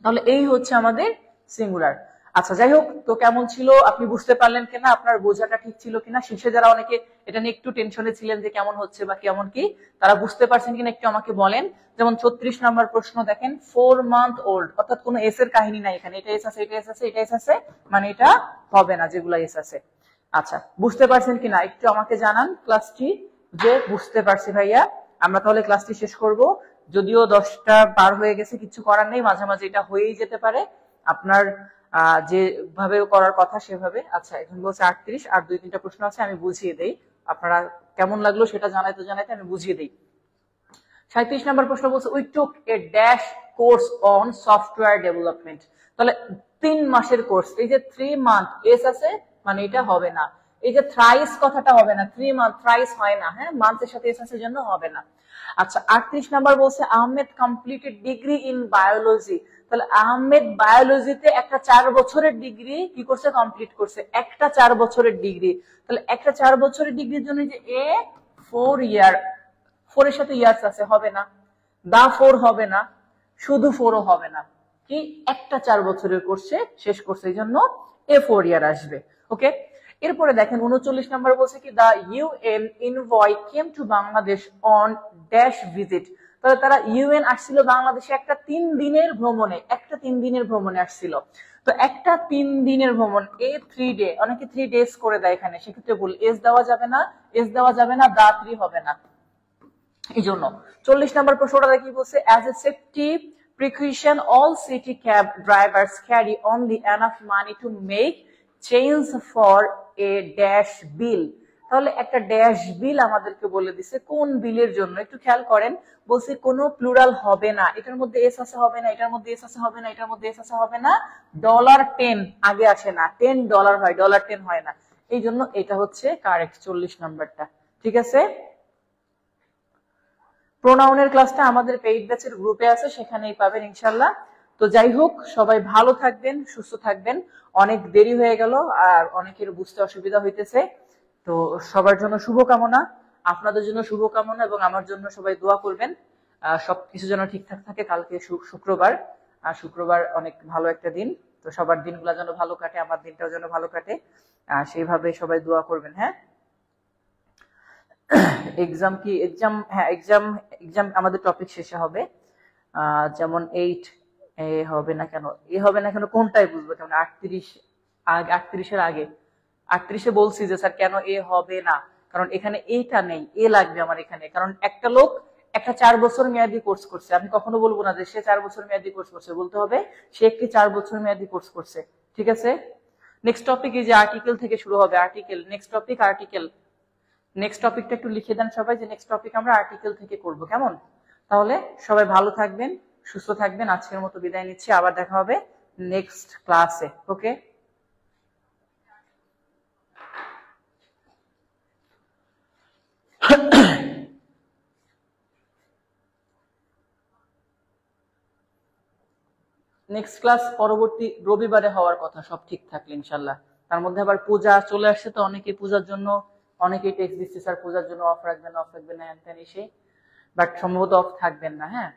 তাহলে এই হচ্ছে আমাদের সিঙ্গুলার। আচ্ছা, যাই হোক, তো কেমন ছিল, আপনি বুঝতে পারলেন কিনা, আপনার বোঝাটা ঠিক ছিল কিনা? শেষে যারা অনেকে এটা নিয়ে একটু টেনশনে ছিলেন যে কেমন হচ্ছে বা কেমন কি, তারা বুঝতে পারছেন কিনা একটু আমাকে বলেন। যেমন 36 নাম্বার প্রশ্ন দেখেন, 4 মান্থ ওল্ড, অর্থাৎ কোনো এস এর কাহিনী নাই এখানে, এটা এস আছে, এটা এস আছে, এটা এস আছে, মানে এটা হবে না যেগুলা এস আছে। আচ্ছা, বুঝতে পারছেন কিনা একটু আমাকে জানান ক্লাসটি, যে বুঝতে পারছি ভাইয়া। আমরা তাহলে ক্লাসটি শেষ করব, যদিও 10টা পার হয়ে গেছে, কিছু করার নেই, মাঝে মাঝে এটা হয়েই যেতে পারে, আপনার যেভাবে করার কথা সেভাবে। আচ্ছা, এখন বলছে 38, আর 2-3টা প্রশ্ন আছে, আমি বুঝিয়ে দেই, আপনারা কেমন লাগলো সেটা জানাইতে আমি বুঝিয়ে দেই। 37 নম্বর প্রশ্ন বলছে, we took a dash course on software development. তাহলে 3 মাসের কোর্স, এই যে 3 মান্থ এস আছে, মানে এটা হবে না। এই যে থ্রাইস কথাটা হবে না, 3 মান্থ থ্রাইস হয় না, হ্যাঁ, মান্থের সাথে এস আছে জন্য হবে না। আচ্ছা, 38 নাম্বার বলছে, Ahmed completed degree in biology. তাহলে আহমেদ বায়োলজিতে একটা 4 বছরের ডিগ্রি কি করছে, কমপ্লিট করছে, একটা 4 বছরের ডিগ্রি। তাহলে একটা 4 বছরের ডিগ্রির জন্য যে এ 4 ইয়ার, 4 এর সাথে ইয়ার্স আছে, হবে না। দা 4 হবে না, শুধু 4ও হবে না, কি একটা 4 বছরের কোর্সে শেষ করছে, এই জন্য এ 4 ইয়ার আসবে। ওকে, এরপরে দেখেন 39 নাম্বার বলছে কি, the UN envoy came to Bangladesh on dash visit. তাহলে তারা ইউএন আসছিল বাংলাদেশে একটা 3 দিনের ভ্রমণে, একটা 3 দিনের ভ্রমণে আসছিল। তো একটা 3 দিনের ভ্রমণ, এ 3 ডে, অনেকে 3 ডেজ করে দেয় এখানে, সেক্ষেত্রে ভুল, এস দেওয়া যাবে না, এস দেওয়া যাবে না, দা 3 হবে না, এই জন্য। 40 নম্বর প্রশ্নটা কি বলছে, as a safety precaution all city cab drivers carry only enough money to make change for a dash bill. তাহলে একটা ড্যাশ বিল আমাদেরকে বলে দিছে, কোন বিলের জন্য একটু খেয়াল করেন। বলছে কোনো প্লুরাল হবে না, এটার মধ্যে এস আছে, হবে না, এটার মধ্যে এস আছে, হবে না, এটার মধ্যে এস আছে, হবে না। $10 আগে আসে না, $10 হয়, $10 হয় না, এই জন্য এটা হচ্ছে কারেক্ট 40 নাম্বারটা। ঠিক আছে, প্রোনাউনের ক্লাসটা আমাদের পেইড ব্যাচের গ্রুপে আছে, সেখানেই পাবেন ইনশাল্লাহ। তো যাই হোক, সবাই ভালো থাকবেন, সুস্থ থাকবেন। অনেক দেরি হয়ে গেল আর অনেকের বুঝতে অসুবিধা হইতেছে, তো সবার জন্য শুভকামনা, আপনাদের জন্য শুভকামনা, এবং আমার জন্য সবাই দোয়া করবেন সবকিছু যেন ঠিকঠাক থাকে। কালকে শুক্রবার, আর শুক্রবার অনেক ভালো একটা দিন, তো সবার দিনগুলো যেন ভালো কাটে, আমার দিনটাও যেন ভালো কাটে, সেইভাবে সবাই দোয়া করবেন। হ্যাঁ, এক্সাম কি, এক্সাম, হ্যাঁ, এক্সাম আমাদের টপিক শেষে হবে। যেমন 8 এ হবে না কেন, এ হবে না কেন, কোনটাই বুঝবো কেমন, 38 এর আগে, 38 এ বলছি যে স্যার কেন এ হবে না, কারণ এখানে এইটা নেই, এ লাগবে আমার এখানে। কারণ একটা লোক একটা 4 বছর মেয়াদী কোর্স করছে, আমি কখনো বলবো না যে সে 4 বছর মেয়াদী কোর্স করছে, বলতে হবে সে একটি 4 বছর মেয়াদী কোর্স করছে। ঠিক আছে, নেক্সট টপিক এই যে আর্টিকেল থেকে শুরু হবে, article. Next topic article. Next টপিকটা একটু লিখে দেন সবাই যে নেক্সট টপিক আমরা আর্টিকেল থেকে করব, কেমন? তাহলে সবাই ভালো থাকবেন, সুস্থ থাকবেন। আজকের মতো বিদায় নিচ্ছি, আবার দেখা হবে নেক্সট ক্লাসে। ওকে, নেক্সট ক্লাস পরবর্তী রবিবারে হওয়ার কথা, সব ঠিক থাকলে ইনশাল্লাহ। তার মধ্যে আবার পূজা চলে আসছে, তো অনেকে পূজার জন্য অনেকেই টেক্সট দিচ্ছে স্যার পূজার জন্য অফ রাখবেন, অফ রাখবেন না হ্যান ত্যান এসে, বাট সম্ভবত অফ থাকবেন না। হ্যাঁ